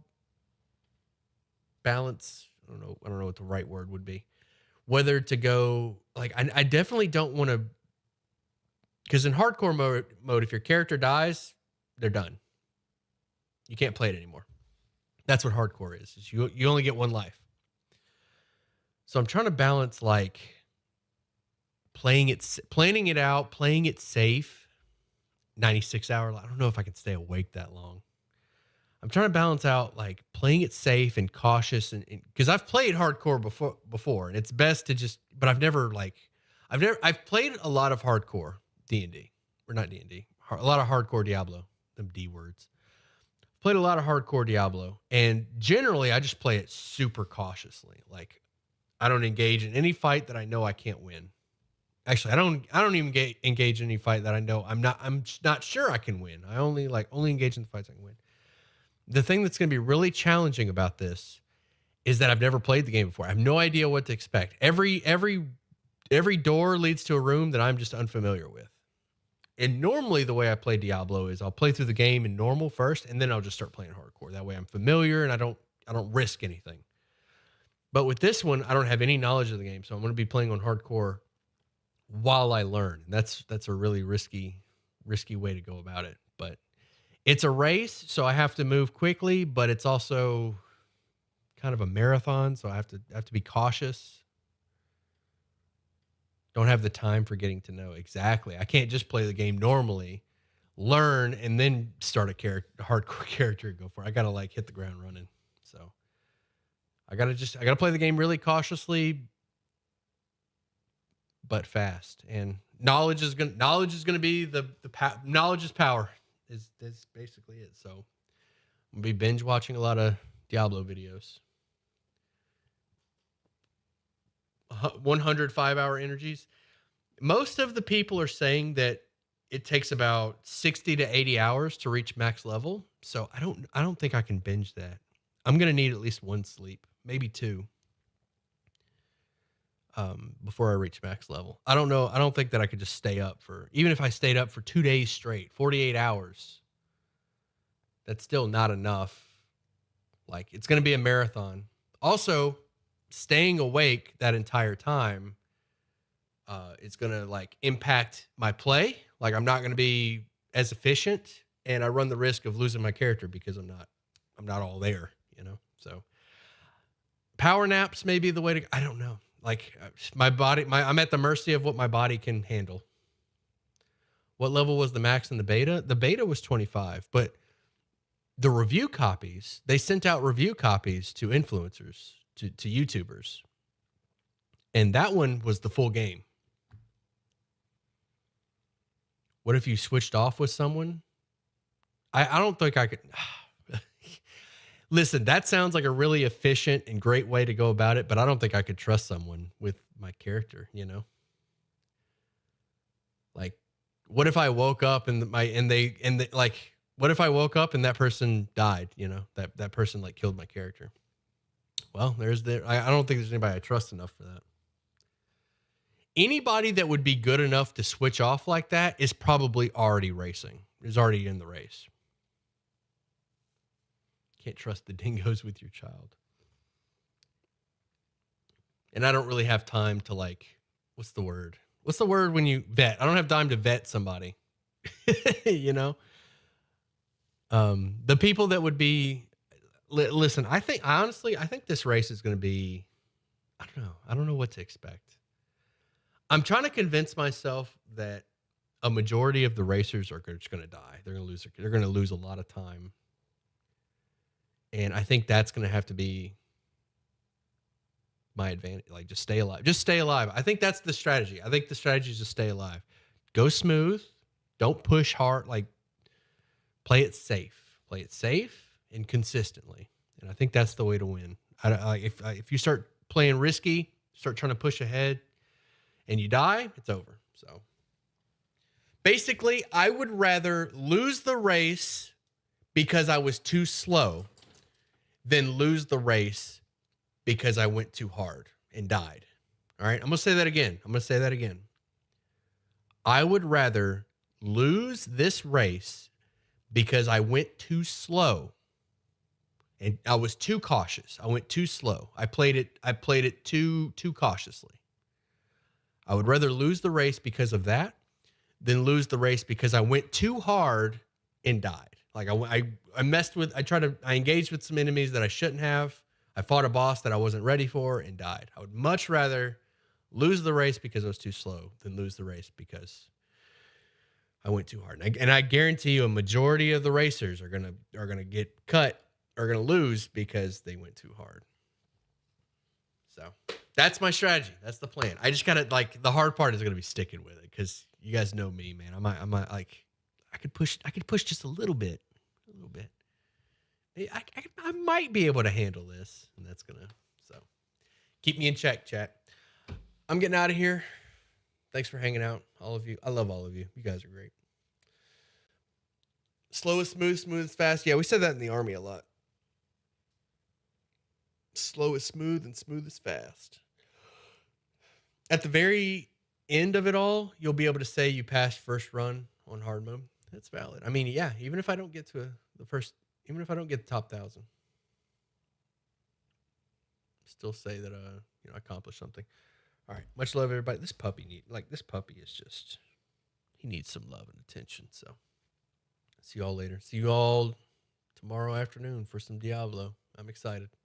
Balance. I don't know what the right word would be. Whether to go like I definitely don't want to. Because in hardcore mode, if your character dies, they're done. You can't play it anymore. That's what hardcore is you only get one life. So I'm trying to balance like planning it out, playing it safe. 96-hour. I don't know if I can stay awake that long. I'm trying to balance out like playing it safe and cautious, and because I've played hardcore before, and it's best to just. But I've played a lot of hardcore. D&D, or not D&D, a lot of hardcore Diablo, them D words. Played a lot of hardcore Diablo, and generally I just play it super cautiously. Like I don't engage in any fight that I know I can't win. Actually, I don't even engage in any fight that I know I'm not sure I can win. I only engage in the fights I can win. The thing that's going to be really challenging about this is that I've never played the game before. I have no idea what to expect. Every door leads to a room that I'm just unfamiliar with. And normally the way I play Diablo is I'll play through the game in normal first, and then I'll just start playing hardcore. That way I'm familiar and I don't risk anything. But with this one, I don't have any knowledge of the game, so I'm going to be playing on hardcore while I learn. That's a really risky way to go about it. But it's a race, so I have to move quickly, but it's also kind of a marathon, so I have to be cautious. Don't have the time for getting to know exactly. I can't just play the game normally, learn, and then start a hardcore character and go for it. I gotta like hit the ground running. So I gotta play the game really cautiously, but fast. And knowledge is gonna be the knowledge is power. Is basically it. So I'm gonna be binge watching a lot of Diablo videos. 105-hour energies. Most of the people are saying that it takes about 60 to 80 hours to reach max level. So I don't think I can binge that. I'm going to need at least one sleep, maybe two, before I reach max level. I don't know. I don't think that I could just stay up even if I stayed up for 2 days straight, 48 hours, that's still not enough. Like it's going to be a marathon. Also, staying awake that entire time is going to like impact my play. Like I'm not going to be as efficient, and I run the risk of losing my character because I'm not all there, So power naps may be the way to, I don't know. Like my body, I'm at the mercy of what my body can handle. What level was the max in the beta? The beta was 25, but the review copies, they sent out review copies to influencers, to YouTubers. And that one was the full game. What if you switched off with someone? I don't think I could. Listen, that sounds like a really efficient and great way to go about it, but I don't think I could trust someone with my character, you know? Like, what if I woke up and what if I woke up and that person died, you know? That person like killed my character. Well, I don't think there's anybody I trust enough for that. Anybody that would be good enough to switch off like that is probably already racing, is already in the race. Can't trust the dingoes with your child. And I don't really have time to what's the word? What's the word when you vet? I don't have time to vet somebody. You know? The people that would be, listen, I think this race is going to be, I don't know. I don't know what to expect. I'm trying to convince myself that a majority of the racers are just going to die. They're going to lose a lot of time. And I think that's going to have to be my advantage. Like, just stay alive. Just stay alive. I think that's the strategy. I think the strategy is to stay alive. Go smooth. Don't push hard. Like, play it safe. Play it safe and consistently. And I think that's the way to win. If you start playing risky, start trying to push ahead, and you die, it's over. So, basically, I would rather lose the race because I was too slow than lose the race because I went too hard and died. All right, I'm going to say that again. I would rather lose this race because I went too slow and I was too cautious. I went too slow. I played it too cautiously. I would rather lose the race because of that than lose the race because I went too hard and died. Like I engaged with some enemies that I shouldn't have. I fought a boss that I wasn't ready for and died. I would much rather lose the race because I was too slow than lose the race because I went too hard. And I guarantee you a majority of the racers are gonna get cut, are gonna lose because they went too hard. So that's my strategy. That's the plan. I just gotta, the hard part is gonna be sticking with it because you guys know me, man. I could push just a little bit. I might be able to handle this, and so keep me in check, chat. I'm getting out of here. Thanks for hanging out, all of you. I love all of you. You guys are great. Slow is smooth, smooth is fast. Yeah, we said that in the Army a lot. Slow is smooth and smooth is fast. At the very end of it all, you'll be able to say you passed first run on hard mode. That's valid. I mean, yeah, even if I don't get to even if I don't get the top 1,000, still say that I accomplished something. All right, much love, everybody. This puppy is just, he needs some love and attention. So, see y'all later. See you all tomorrow afternoon for some Diablo. I'm excited.